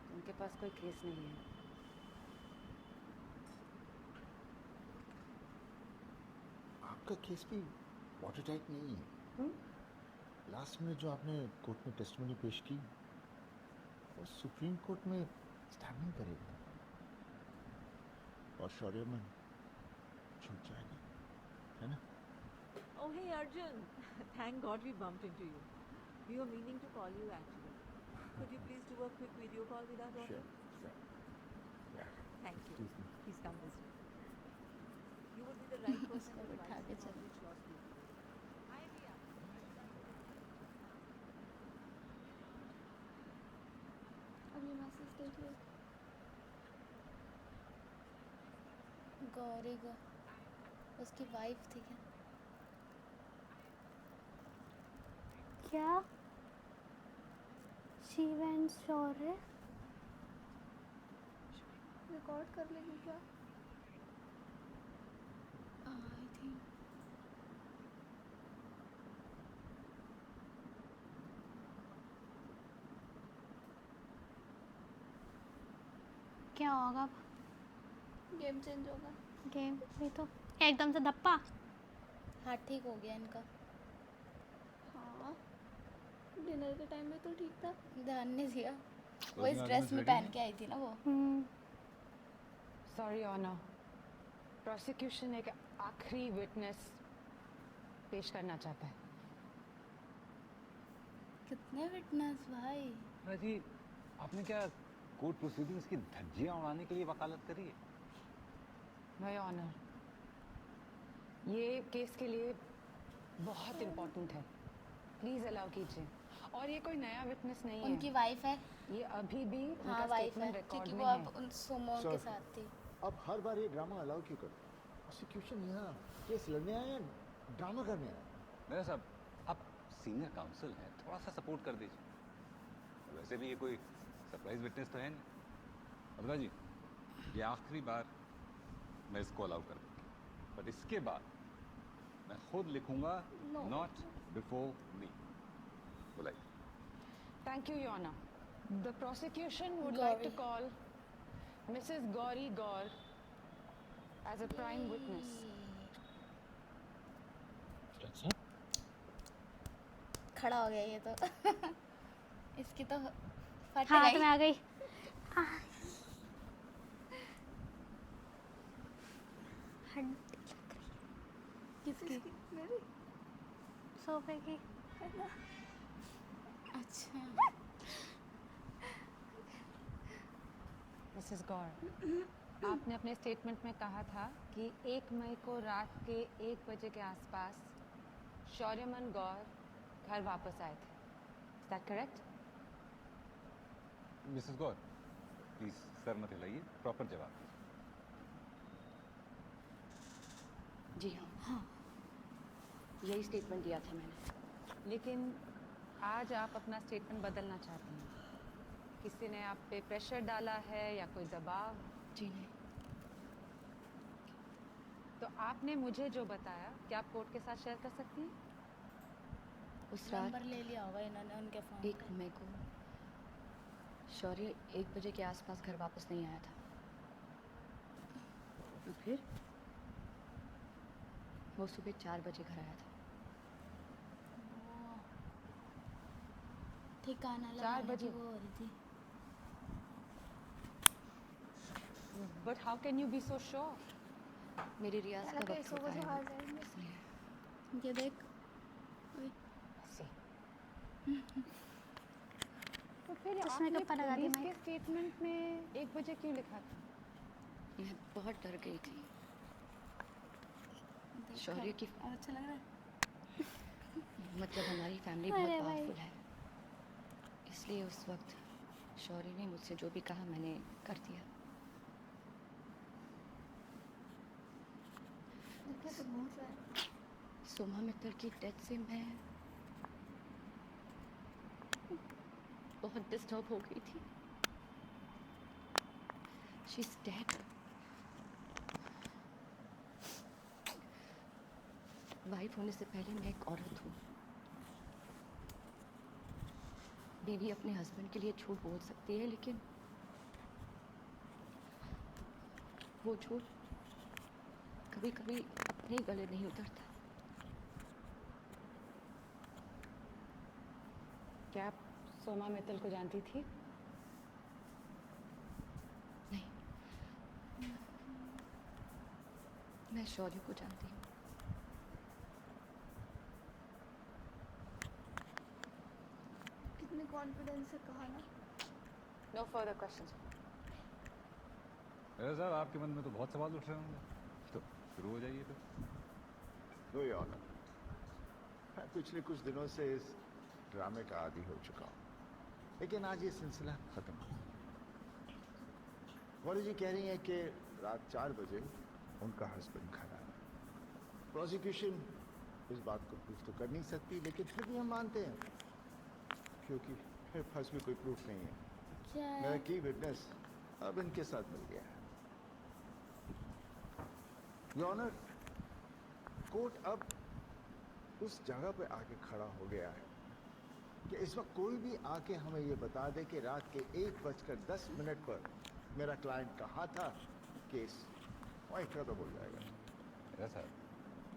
तो उनके पास कोई केस नहीं है। आपका केस भी वाटर टाइट नहीं है। लास्ट में जो आपने कोर्ट में टेस्टिमनी पेश की वो सुप्रीम कोर्ट में स्टैंड नहीं करेगा और शौर्यमन छूट जाएगी, है ना? Oh, hey Arjun. Thank God we bumped into you. We were meaning to call you actually. Could you please do a quick video call with our daughter? Sure. Yeah. Thank you. Please. Please come this way. You would be the right person to advise me on which laws we use. Hi, Ria. अब ये message देखिए। गौरी को उसकी wife थी क्या? क्या Shiv and Shaurya record कर लेगी क्या? आई थिंक क्या होगा अब गेम चेंज होगा। गेम भी तो एकदम से धप्पा हाँ ठीक हो गया इनका। हाँ डिनर के टाइम में तो ठीक था। ध्यान नहीं दिया, तो वो इस ड्रेस में पहन के आई थी ना वो। सॉरी ऑनर, प्रोसिक्यूशन एक आखिरी विटनेस पेश करना चाहता है। कितने विटनेस भाई। जी आपने क्या कोर्ट प्रोसीडिंग्स की धज्जियां उड़ाने के लिए वकालत करी है? भाई ऑनर, ये केस के लिए बहुत इम्पोर्टेंट है, प्लीज अलाउ कीजिए। और ये कोई नया विटनेस नहीं है, उनकी वाइफ है। ये अभी भी हाँ उनका वाइफ है, स्टेटमेंट रिकॉर्ड क्योंकि में वो अब है। उन सुमो के साथ थी। अब हर बार ये ड्रामा अलाउ क्यों करो? प्रोसिक्यूशन यहाँ केस लड़ने आया या ड्रामा करने आया? मेरा साहब, आप सीनियर काउंसिल हैं, थोड़ा सा सपोर्ट कर दीजिए। वैसे भी ये कोई सरप्राइज विटनेस तो है नहीं। अबला जी, ये आखिरी बार मैं इसको अलाउ कर दूँगी, बट इसके बाद मैं खुद लिखूंगा नॉट बिफोर मी। बुलाइए। Thank you, Your Honor. The prosecution would like to call Mrs. Gauri Gaur as a prime witness. खड़ा हो गया ये तो इसकी तो फट हाथ गई। में आ गई। किसकी? मेरी सोफे की। अच्छा मिसेस गौर, आपने अपने स्टेटमेंट में कहा था कि 1 मई को रात के 1 बजे के आसपास शौर्यमन गौर घर वापस आए थे। Is that correct? Mrs Gaur, please sir मत हिलाइए, प्रॉपर जवाब जी हाँ, यही स्टेटमेंट दिया था मैंने। लेकिन आज आप अपना स्टेटमेंट बदलना चाहती हैं। किसी ने आप पे प्रेशर डाला है या कोई दबाव? जी नहीं। तो आपने मुझे जो बताया, क्या आप कोर्ट के साथ शेयर कर सकती हैं? उस रात नंबर ले लिया होगा इन्होंने उनके फोन 1 मई को शौर्य 1 बजे के आसपास घर वापस नहीं आया था। तो फिर वो सुबह 4 बजे घर आया था। ठिकाना 4 लगाने बजे? की वो हो रही थी। But how can you be so sure? मेरी रियाज का वक्त होता है। ये देख। तो फिर चश्मे आपने के ऊपर लगा दी पुलिस के माइक। स्टेटमेंट में 1 बजे क्यों लिखा था? मैं बहुत डर गई थी। शौर्य की अच्छा लग रहा है। मतलब हमारी फैमिली अरे बहुत भाई। पावरफुल है, इसलिए उस वक्त शौर्य ने मुझसे जो भी कहा मैंने कर दिया। सोमा मित्तल की डेथ से मैं बहुत डिस्टर्ब हो गई थी। She is dead. वाइफ होने से पहले मैं एक औरत हूँ। बीवी अपने हस्बैंड के लिए झूठ बोल सकती है, लेकिन वो झूठ कभी कभी अपने गले नहीं उतरता। क्या आप सोमा मित्तल को जानती थी? नहीं, मैं शौर्य को जानती हूँ। कितने कॉन्फिडेंस से कहा ना। No further questions. मेरा साहब, आपके मन में तो बहुत सवाल उठ रहे होंगे, तो शुरू हो जाइए फिर। नो योर ऑनर, मैं पिछले कुछ दिनों से इस ड्रामे का आदी हो चुका हूँ, लेकिन आज ये सिलसिला खत्म हो। गौरी जी कह रही हैं कि रात 4 बजे उनका हस्बैंड घर आया। प्रोसिक्यूशन इस बात को प्रूफ तो कर नहीं सकती, लेकिन फिर भी हम मानते हैं क्योंकि मेरे पास भी कोई प्रूफ नहीं है। मेरा की विटनेस अब इनके साथ मिल गया है। योर ऑनर, कोर्ट अब उस जगह पे आके खड़ा हो गया है कि इस वक्त कोई भी आके हमें ये बता दे कि रात के 1:10 पर मेरा क्लाइंट कहाँ था, केस वहीं खत्म हो जाएगा। मेरा साहब,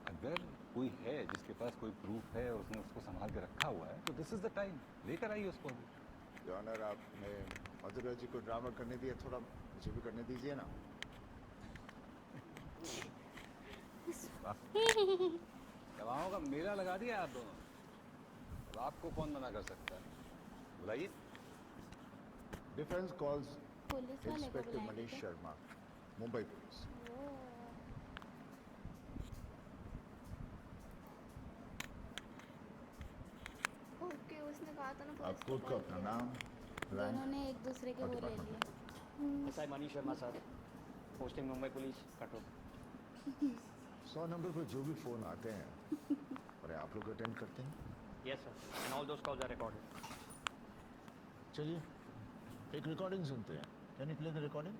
अगर कोई है जिसके पास कोई प्रूफ है और उसने उसको संभाल के रखा हुआ है तो दिस इज द टाइम, लेकर आइए उसको अभी। ऑनर, आपने मधुरा जी को ड्रामा करने दिया, थोड़ा मुझे भी करने दीजिए ना। दवाओं का मेला लगा दिया आप दोनों, अब आपको कौन मना कर सकता है? बुलाइए। डिफेंस कॉल्स पुलिस वाले को इंस्पेक्टर बुलाएंगे मनीष क्या? शर्मा, मुंबई पुलिस। ओके, उसने कहा था ना आप कोर्ट को अपना नाम, दोनों ने एक दूसरे के और वो ले डिपार्टमेंट लिए। SI Manish Sharma sir, posting Mumbai police, Katra. 100 number पर जो भी फोन आते हैं और आप लोग अटेंड करते हैं। Yes sir, and all those calls are recorded. चलिए एक रिकॉर्डिंग सुनते हैं। Can you play the recording?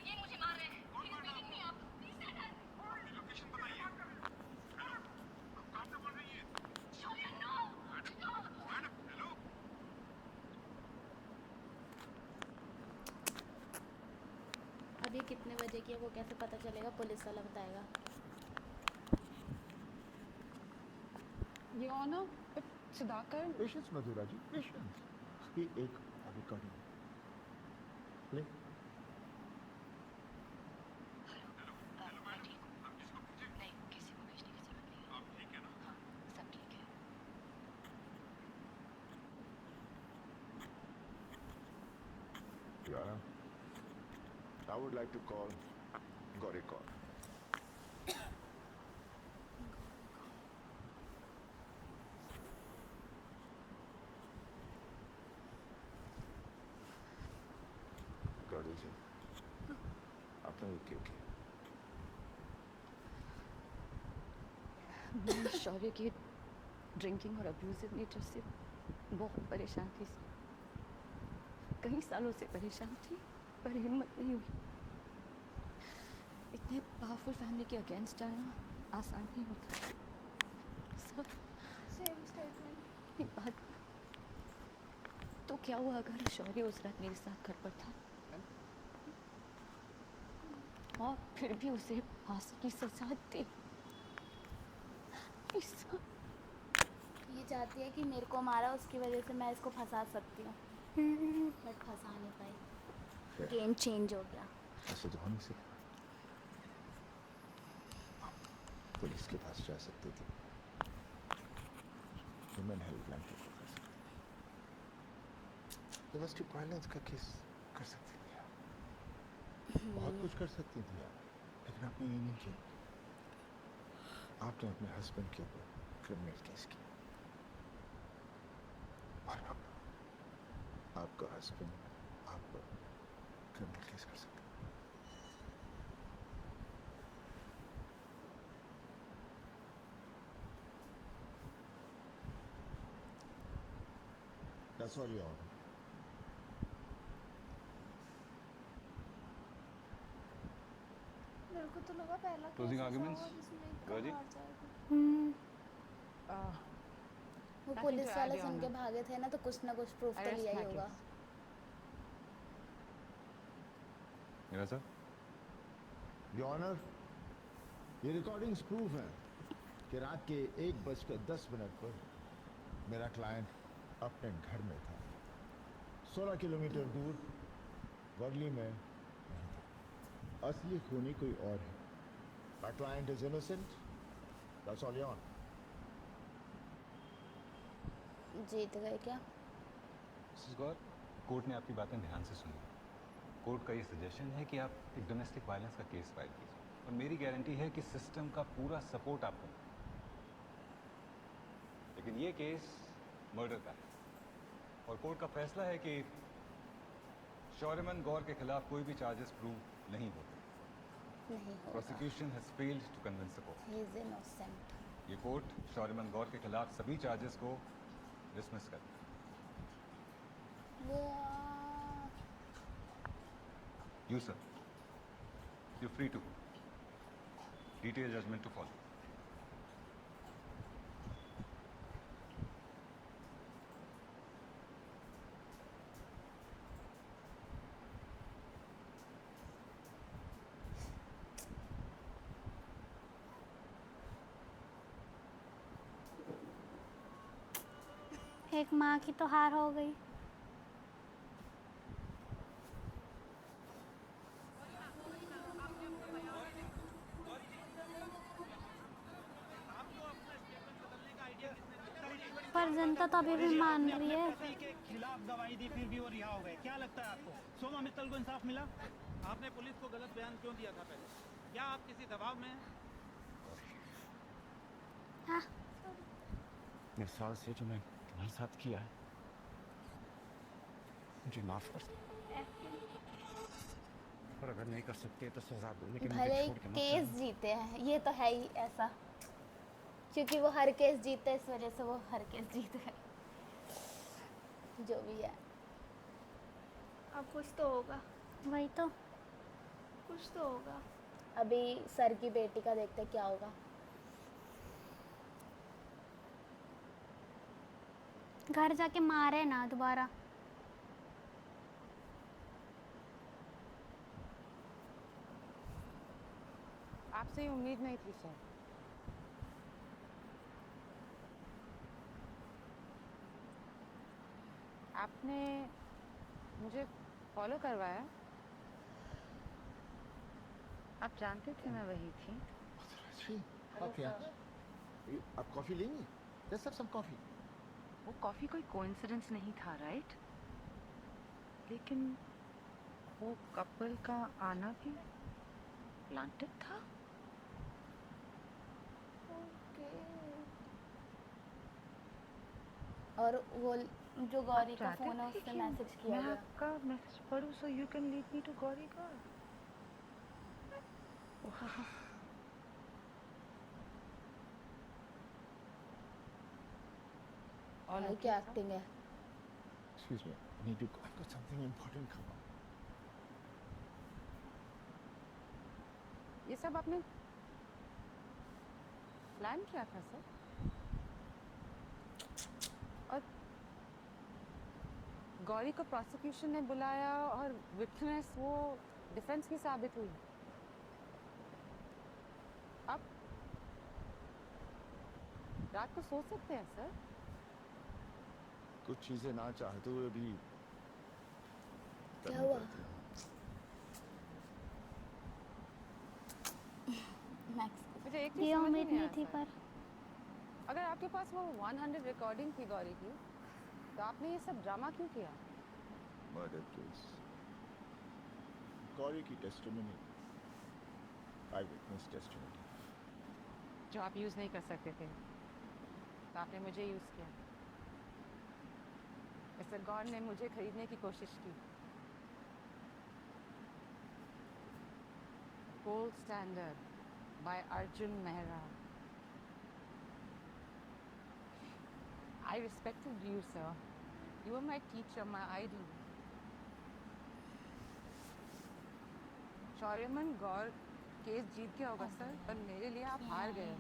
ये मुझे मार रहे हैं। He is beating me up. Please stand up. Location बताइए। कहाँ से बोल रही है? शौर्य, no. Madam, hello. अब ये कितने बजे की है वो कैसे पता चलेगा? पुलिस वाला बताएगा। ये honour, Sudhakar. Patience Madhura ji, patience. ये एक recording play. Yara, I would like to call Gorikor. Gauri ji, आपने वो क्यों किया? मैं शौर्य की ड्रिंकिंग और अब्यूजिव नेचर से बहुत परेशान थी। कई सालों से परेशान थी, पर हिम्मत नहीं हुई। इतने पावरफुल फैमिली के अगेंस्ट जाना आसान नहीं होता। सब सेम स्टेटमेंट। एक बात, तो क्या हुआ अगर शौर्य उस रात मेरे साथ घर पर था और फिर भी उसे फांसी की सजा दे? ये चाहती है कि मेरे को मारा, उसकी वजह से मैं इसको फंसा सकती हूँ, बट फंसा नहीं पाई। गेम चेंज हो गया। ऐसे तो होने से पुलिस के पास जा सकते थे, ह्यूमन हेल्पलाइन पे कॉल कर सकते, डोमेस्टिक वायलेंस का केस कर सकती थी आप, बहुत कुछ कर सकती थी आप, लेकिन आपने ये नहीं किया। आपने अपने हस्बैंड के ऊपर क्रिमिनल केस किया और अब आपका हस्बैंड आप पर क्रिमिनल केस कर सकता है। That's all you are. मेरे को तो लगा पहला Closing केस ऐसा arguments? होगा जिसमें एक Gauri? का हार जाएगा। वो Nothing पुलिस to add, वाले Your सुन के Honor. भागे थे ना, तो कुछ ना कुछ प्रूफ I तो rest लिया ही my होगा। case. मेरा सर, Your Honor, ये रिकॉर्डिंग्स प्रूफ है कि रात के 1:10 पर मेरा क्लाइंट अपने घर में था, 16 किलोमीटर दूर वर्ली में नहीं था। असली खूनी कोई और है। My client is innocent. That's all, Your Honor. जीत गए क्या? मिसेस गौर, कोर्ट ने आपकी बातें ध्यान से सुनी। कोर्ट का ये सजेशन है कि आप एक डोमेस्टिक वायलेंस का केस फाइल कीजिए और मेरी गारंटी है कि सिस्टम का पूरा सपोर्ट आपको मिलेगा। लेकिन ये केस मर्डर का है और कोर्ट का फैसला है कि शौर्यमन गौर के खिलाफ कोई भी चार्जेस प्रूव नहीं होते। नहीं होगा। Prosecution has failed to convince the court. He is innocent. ये कोर्ट शौर्यमन गौर के खिलाफ सभी चार्जेस को डिसमिस कर you sir, you free to detail judgment to follow. एक माँ की तो हार हो गई। पर जनता तो अभी भी मान रही है। के खिलाफ गवाही दी, फिर भी वो रिहा हो गए। क्या लगता है आपको, सोमा मित्तल को इंसाफ मिला? आपने पुलिस को गलत बयान क्यों दिया था पहले? क्या आप किसी दबाव में हैं? हाँ। इस साल से जो मैं तुम्हारे साथ किया है, मुझे माफ कर सकते, और अगर नहीं कर सकते तो सजा दो, लेकिन मुझे भले छोड़ के मत केस जाना। जीते हैं, ये तो है ही ऐसा, क्योंकि वो हर केस जीते, इस वजह से वो हर केस जीते हैं। जो भी है, अब कुछ तो होगा, वही तो। कुछ तो होगा। अभी सर की बेटी का देखते क्या होगा। घर जाके मारे ना दोबारा। आपसे ये उम्मीद नहीं थी सर। आपने मुझे फॉलो करवाया। आप जानते थे मैं वही थी। आप कॉफी लेंगे? Let's have some coffee. वो कॉफ़ी कोई कोइंसिडेंस नहीं था, राइट? लेकिन वो कपल का आना भी प्लांटेड था। और वो जो गौरी का चाहते फोन है थे उससे कि मैसेज किया मैं गया। आपका मैसेज पढ़ूं so you can lead me to Gauri का। भाई क्या एक्टिंग है। Excuse me, I need to go. I've got something important come up. ये सब आपने प्लान किया था सर? और गौरी को प्रोसिक्यूशन ने बुलाया और विटनेस वो डिफेंस की साबित हुई। आप रात को सो सकते हैं सर? कुछ चीजें ना चाहते हुए भी क्या हुआ? मुझे एक ये चीज समझ उम्मीद नहीं नहीं आया थी सर। पर अगर आपके पास वो 100 रिकॉर्डिंग थी गौरी की, तो आपने ये सब ड्रामा क्यों किया? मर्डर केस, गौरी की टेस्टिमनी, आई विटनेस टेस्टिमनी। जो आप यूज़ नहीं कर सकते थे, तो आपने मुझे यूज़ किया। मिस्टर गौर ने मुझे खरीदने की कोशिश की। Gold standard by Arjun Mehra. I respected you, sir. You were my teacher, my idol. शौर्यमन गौर केस जीत गया होगा सर, पर मेरे लिए आप हार गए हो।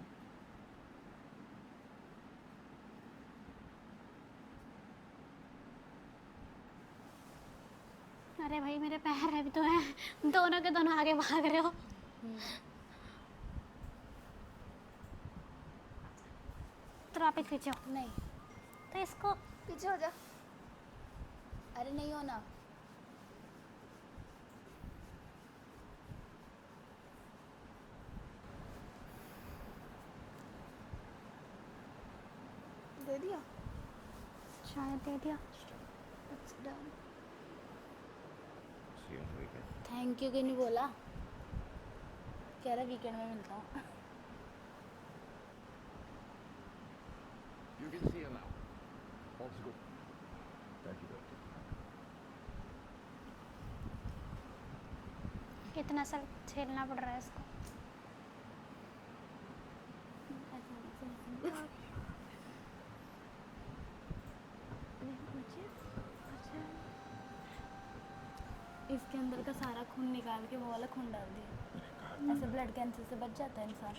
अरे भाई मेरे पैर है भी तो हैं, दोनों के दोनों आगे भाग रहे हो। तो आप एक पीछे हो। नहीं तो इसको पीछे हो जा। अरे नहीं हो ना। दे दिया? शायद दे दिया। थैंक यू क्यों नहीं बोला? कह रहा वीकेंड में मिलता हूँ। You can see her now. All's good. Thank you, doctor. कितना सब झेलना पड़ रहा है इसको। इसके अंदर का सारा खून निकाल के वो वाला खून डाल दिया। ऐसे ब्लड कैंसर से बच जाता है इंसान।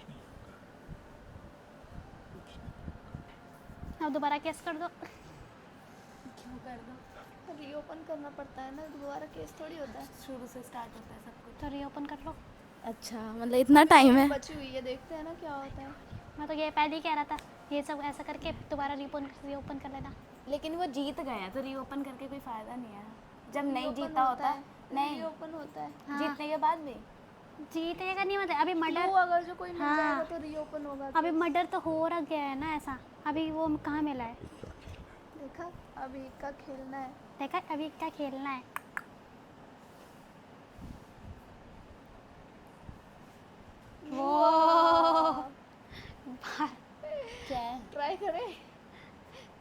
अब दोबारा केस कर दो। क्यों कर दो? रीओपन करना पड़ता है ना, दोबारा केस थोड़ी होता है। शुरू से स्टार्ट होता है सब कुछ। तो रीओपन कर लो। अच्छा, मतलब इतना टाइम है? बची हुई है, देखते हैं ना क्या होता है। मैं तो ये पहले ही कह रहा था, ये सब ऐसा करके दोबारा रीओपन कर लेना। लेकिन वो जीत गया तो रीओपन करके कोई फायदा नहीं है जब नहीं Reopen जीता होता है, नहीं reopen होता है। हाँ। जीतने के बाद भी जीतेगा नहीं मतलब अभी मर्डर Clue अगर जो कोई मिल जाएगा तो रीओपन होगा। अभी मर्डर तो हो रहा गया है ना ऐसा अभी वो कहाँ मिला है देखा अभी का खेलना है। देखा अभी क्या खेलना है वो क्या है ट्राई करें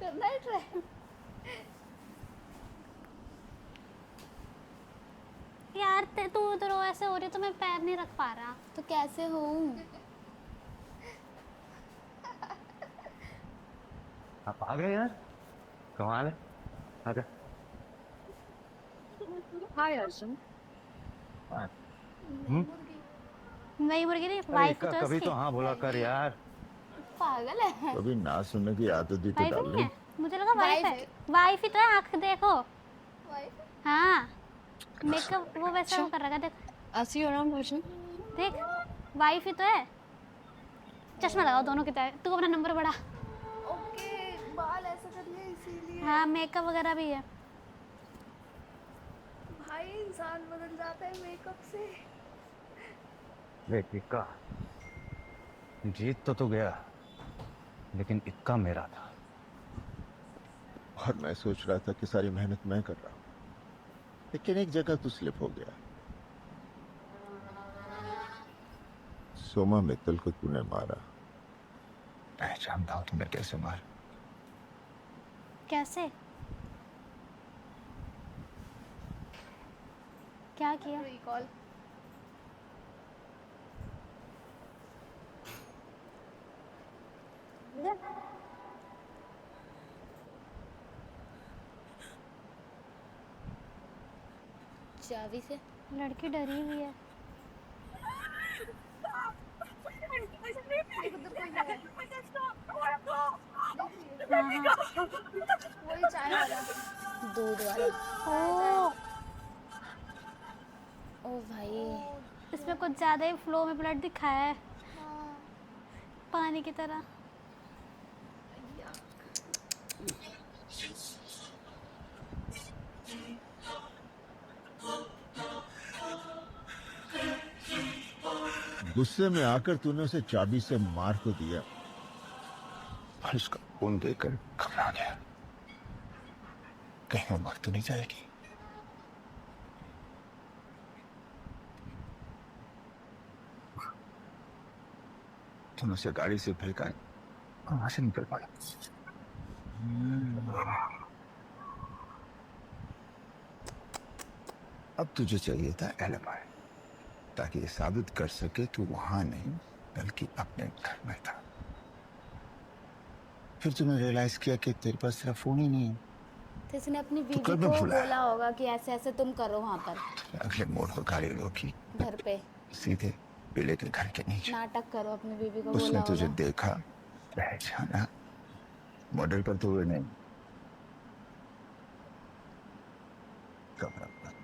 करना है ट्राई। यार तू उधर हो ऐसे हो रही तो मैं पैर नहीं रख पा रहा तो कैसे हूँ आप आ गए यार, कमाल है। आ गए। हाय अर्जुन। वही मुर्गी नहीं अरे वाइफ तो कभी उसकी तो हाँ बोला कर यार। पागल है कभी ना सुनने की आदत भी तो वाइफ डाल नहीं ली। है मुझे लगा वाइफ है वाइफ ही तो है आँख देखो हाँ मेकअप वो वैसा वो कर रखा है देख I'll see you around, Arjun. देख वाइफ ही तो है चश्मा लगाओ दोनों की तरह तू अपना नंबर बढ़ा ओके बाल ऐसे कर लिए इसीलिए। हाँ मेकअप वगैरह भी है भाई इंसान बदल जाता है मेकअप से। देख इक्का, जीत तो तू गया लेकिन इक्का मेरा था। और मैं सोच रहा था कि सारी मेहनत मैं कर रहा हूँ लेकिन एक जगह तू स्लिप हो गया। सोमा मित्तल को तूने मारा। मैं जानता हूँ तुम्हें कैसे मार। कैसे क्या किया रिकॉल चाबी से लड़की डरी हुई है वही चाय वाला दूध वाला ओ ओ भाई इसमें कुछ ज्यादा ही फ्लो में ब्लड दिखाया है पानी की तरह गुस्से में आकर तूने उसे चाबी से मार तो दिया और उसका खून देकर घबरा गया। कहीं वो मर तो नहीं जाएगी। तूने उसे गाड़ी से फेंका और वहां से निकल पड़ा। अब तुझे चाहिए था एलिबाई ताकि ये साबित कर सके तू वहां नहीं बल्कि अपने घर में था। फिर तूने रियलाइज किया कि तेरे पास तेरा फोन ही नहीं है। तो इसने अपनी बीवी कल को मैं भुलाया। बोला होगा कि ऐसे ऐसे तुम करो वहाँ पर अगले मोड़ पर गाड़ी रोकी घर पे सीधे पीले के घर के नीचे। नाटक करो अपनी बीवी को उसने बोला तुझे होगा देखा पहचाना मॉडल पर तो हुए नहीं। घबरा मत।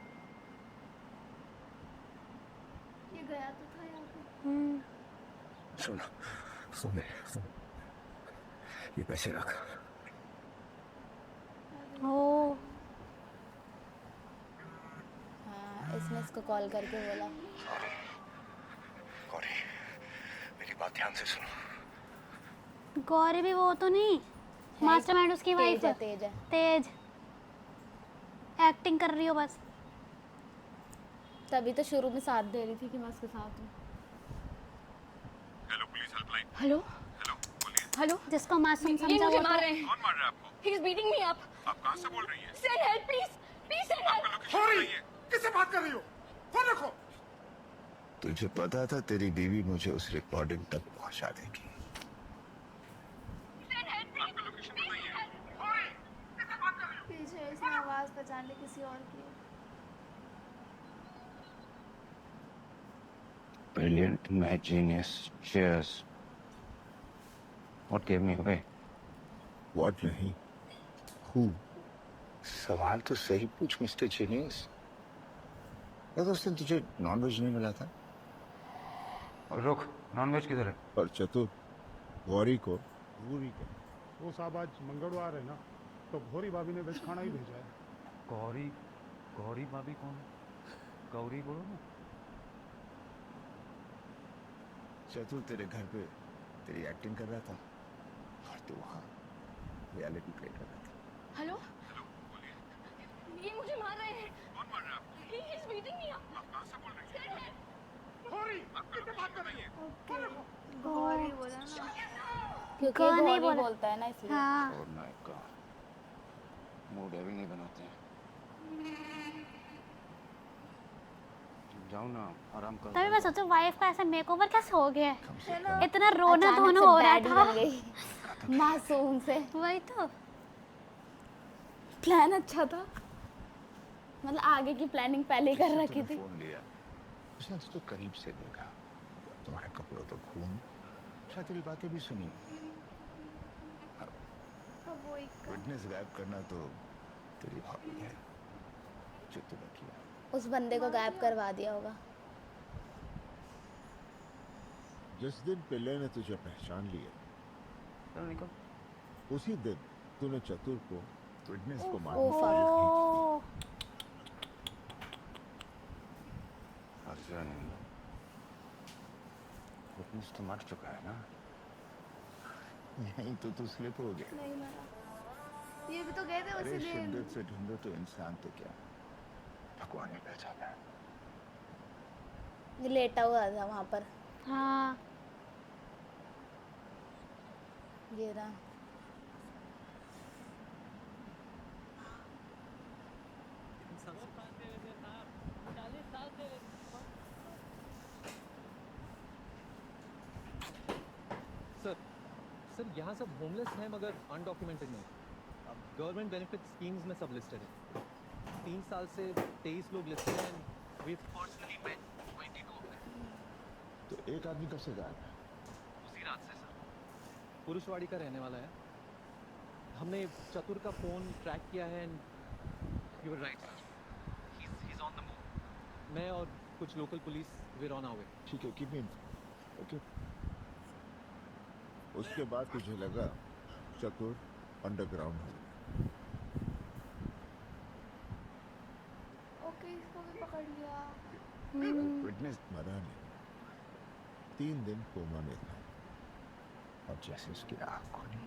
ये गया तो था यहाँ पे। सुनो सुन सुन ये पैसे रख। ओ हाँ इसने इसको कॉल करके बोला गौरी मेरी बात ध्यान से सुनो। गौरी भी वो तो नहीं मास्टरमाइंड उसकी वाइफ तेज है तेज है तेज एक्टिंग कर रही हो बस तभी तो शुरू में साथ दे रही थी कि मैं उसके साथ हूँ hello police helpline. Hello hello बोलिए। हेलो जिसको मासूम ये समझा मुझे वो मार तो- रहे हैं। कौन मार रहा है आपको? He is beating me up. आप कहाँ से बोल रही हैं? Send help, please. Please send help. किससे बात कर रही हो? फोन रखो। तुझे पता था तेरी बीवी मुझे उस रिकॉर्डिंग तक पहुंचा देगी। पीछे इसने आवाज पहचान ली किसी और की। Brilliant, mad genius. Cheers. What gave me away? What नहीं? Who? सवाल तो सही पूछ मिस्टर जीनियस। क्या दोस्त ने तुझे नॉनवेज नहीं मिला था? रुक नॉनवेज किधर है? और चतुर गौरी को पूरी कर। वो साहब आज मंगलवार है ना तो घोरी भाभी ने वेज खाना ही भेजा है। गौरी गौरी भाभी कौन है? गौरी बोलो ना। चतुर तेरे घर पे तेरी एक्टिंग कर रहा था और तू वहाँ रियलिटी प्ले कर रहा था। हेलो ये मुझे मार रहे हैं। कौन मार रहा है? He is beating me up. आप कहाँ से बोल रही हैं? गौरी, आप किससे बात कर रही हैं? गौरी बोला ना। क्योंकि कौन नहीं गौरी बोला? बोलता है ना इसलिए। हाँ और नायक का मूड हैवी नहीं बनाते हैं। जाओ ना, आराम करो। तभी मैं सोचूं वाइफ का ऐसा मेकओवर कैसे हो गया है? है ना? इतना रोना अचानक धोना से हो रहा bad था। बन गई मासूम से। वही तो। प्लान अच्छा था, मतलब आगे की प्लानिंग पहले ही कर रखी थी। फोन लिया, उसने तो करीब से देखा, तुम्हारे कपड़ों तो खून, शायद तेरी बातें भी सुनी। अब वो एक विटनेस गायब करना तो तेरी हॉबी है, जो तूने किया। उस बंदे को गायब करवा दिया होगा। जिस दिन पिल्ले ने तुझे पहचान लिया, उसी दिन तूने चतुर को विटनेस को मारने के लिए भेज दिया। अर्जुन, विटनेस तो मर चुका है ना? यहीं तो तू स्लिप हो गया। नहीं मरा, ये भी तो गए थे अरे उसी दिन। शिद्दत से ढूंढो तो इंसान तो क्या भगवान ने पहचाना है। ये लेटा हुआ था वहाँ पर। हाँ ये रहा। सर यहाँ सब होमलेस हैं मगर अनडॉक्यूमेंटेड नहीं। अब गवर्नमेंट बेनिफिट स्कीम्स में सब लिस्टेड है। 3 साल से 23 लोग लिस्टेड हैं। We personally met 22 of them। तो एक आदमी कब से गायब है? उसी रात से सर। पुरुषवाड़ी का रहने वाला है। हमने चतुर का फ़ोन ट्रैक किया है and you are right sir, he is on the move. मैं और कुछ local police we're on our way. ठीक है, कीप मी ओके। उसके बाद तुझे लगा चतुर अंडरग्राउंड हो। ओके, इसको भी पकड़ लिया। विटनेस मरा नहीं, 3 दिन कोमा में था और जैसे उसकी आँख खुली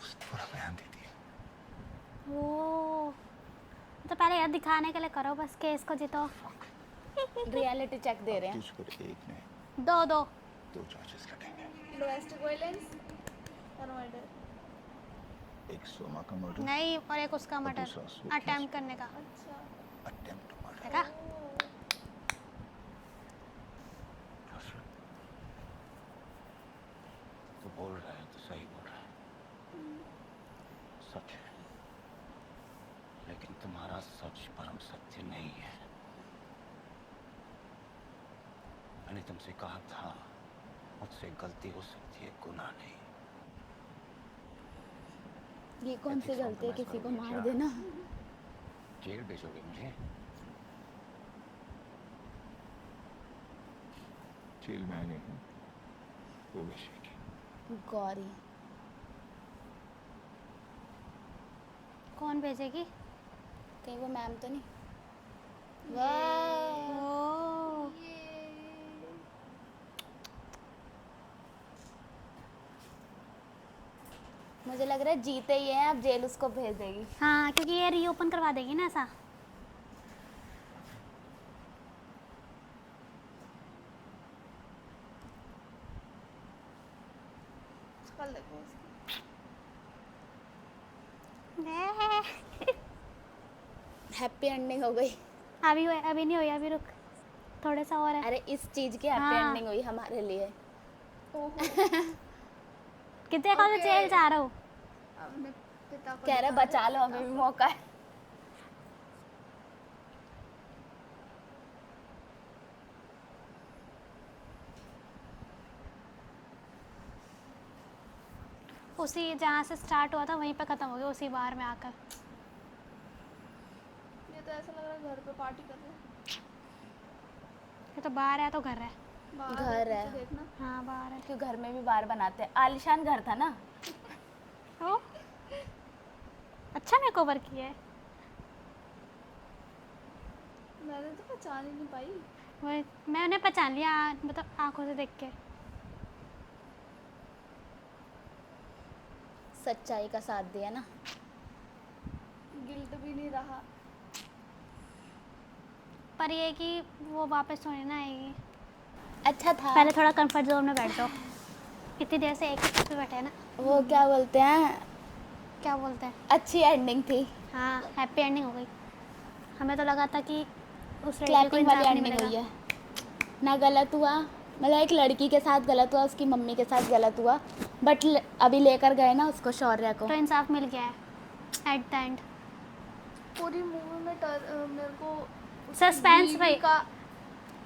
उसने पूरा बयान दे दिया। वो तो पहले यार दिखाने के लिए करो, बस केस को जीतो। रियलिटी चेक दे रहे हैं। तुझको एक नहीं दो चार्जेस लगेंगे। डोमेस्टिक वायलेंस और मर्डर। एक सोमा का मर्डर नहीं, और एक उसका और मर्डर दूसरा उसको अटेम्प्ट करने का। अच्छा, अटेम्प्ट टू मर्डर। देखा? तो बोल रहा है तो सही बोल रहा है, सच है। लेकिन तुम्हारा सच परम सत्य नहीं है। मैंने तुमसे कहा था मुझसे गलती हो सकती है, गुनाह नहीं। ये कौन सी गलती है किसी को मार देना? जेल भेजोगे मुझे? जेल में नहीं हूँ, वो भेजेगी। गौरी कौन भेजेगी? कहीं वो मैम तो नहीं? वाह, मुझे लग रहा है जीते ही हैं, अब जेल उसको भेज देगी। हाँ, क्योंकि ये रीओपन करवा देगी ना ऐसा। कल देखो उसकी। हैप्पी एंडिंग हो गई। अभी नहीं हुई, अभी रुक, थोड़ा सा और है। अरे इस चीज की हैप्पी हाँ। एंडिंग हुई हमारे लिए। कितने कौन से जेल जा रहा हूँ? अपने पिता को कह रहे दिखा बचा लो, अभी भी मौका है। उसी जहाँ से स्टार्ट हुआ था वहीं पे खत्म हो गया, उसी बार में आकर। ये तो ऐसा लग रहा है घर पे पार्टी कर रहे हैं। ये तो बाहर है तो घर है। बाहर घर पीछे है। देखना। हाँ बाहर है। क्यों घर में भी बार बनाते हैं, आलिशान घर था ना। ओ? अच्छा मेकओवर किया है। मैंने तो पहचान ही नहीं पाई। वही मैं उन्हें पहचान लिया मतलब आंखों से देख के। सच्चाई का साथ दिया ना। गिल्ट भी नहीं रहा। पर ये कि वो वापस थोड़ी ना आएगी। अच्छा था। पहले थोड़ा कंफर्ट जोन में बैठ जाओ। इतनी देर से एक ही पे बैठे हैं ना। वो क्या बोलते हैं, क्या बोलते हैं, अच्छी एंडिंग थी। हाँ हैप्पी एंडिंग हो गई। हमें तो लगा था कि उस लड़की को क्लैपिंग वाली इंसाफ नहीं एंडिंग हुई मिलेगा। है ना, गलत हुआ मतलब एक लड़की के साथ गलत हुआ, उसकी मम्मी के साथ गलत हुआ, बट अभी लेकर गए ना उसको, शौर्य को तो इंसाफ मिल गया है एट द एंड। पूरी मूवी में मेरे को सस्पेंस भाई का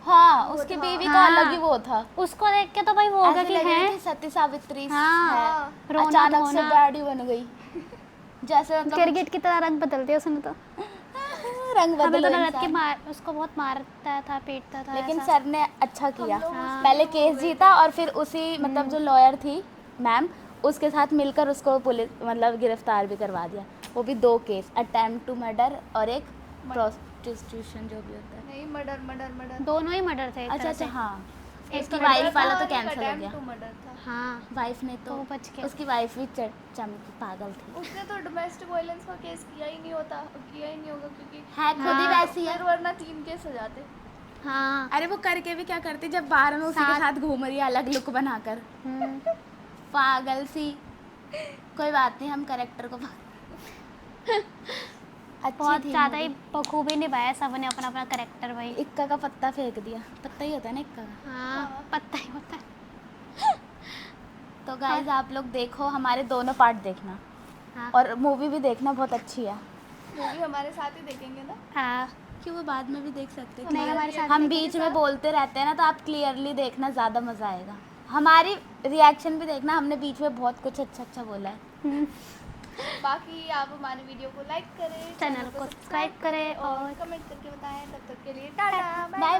हाँ वो उसकी था। बीवी का अलग ही वो था। उसको देख के तो भाई वो होगा ऐसे कि लग रही है थी सती सावित्री हाँ, है, रोना अचानक से धोना। डैडी बन गई जैसे मतलब गिरगिट की तरह रंग बदल दिया उसने तो। रंग हमें बदलो तो लगा कि इंसान। उसको बहुत मारता था, पीटता था। लेकिन ऐसा। सर ने अच्छा किया, हाँ। पहले केस जीता और फिर उसी मतलब जो लॉयर थी मैम उसके साथ मिलकर उसको पुलिस मतलब गिरफ्तार भी करवा दिया। वो भी 2 केस, अटेम्प्ट टू मर्डर और एक प्रोस्टिट्यूशन जो भी होता है। नहीं मर्डर दोनों ही मर्डर थे एक अच्छा तरह अच्छा से। हाँ, एक उसकी murder वाइफ था वाला और तो एक कैंसिल हो attempt गया। to murder था। हाँ वाइफ ने तो वो बच गया। उसकी वाइफ भी चमकी पागल थी। उसने तो डोमेस्टिक वायलेंस का केस किया ही नहीं होगा क्योंकि है खुद ही वैसी है। फिर वरना 3 केस हो जाते। हाँ अरे वो करके भी क्या करती जब बाहर में उसी के साथ घूम रही है अलग लुक बनाकर, पागल सी। कोई बात नहीं, हम कैरेक्टर को बहुत ज़्यादा ही बखूबी निभाया सब ने अपना अपना करेक्टर भाई। इक्का का पत्ता फेंक दिया, पत्ता ही होता है ना इक्का का। हाँ पता ही होता है। तो गाइज आप लोग देखो, हमारे दोनों पार्ट देखना हाँ। और मूवी भी देखना, बहुत अच्छी है। मूवी हमारे साथ ही देखेंगे ना। हाँ क्यों वो बाद में भी देख सकते हैं। नहीं, हमारे साथ हम देखेंगे बीच में बोलते रहते हैं ना, तो आप क्लियरली देखना, ज़्यादा मज़ा आएगा। हमारी रिएक्शन भी देखना, हमने बीच में बहुत कुछ अच्छा अच्छा बोला है। बाकी आप हमारे वीडियो को लाइक करें, चैनल को सब्सक्राइब करें और कमेंट करके बताएं। तब तक के लिए टाटा, बाय बाय।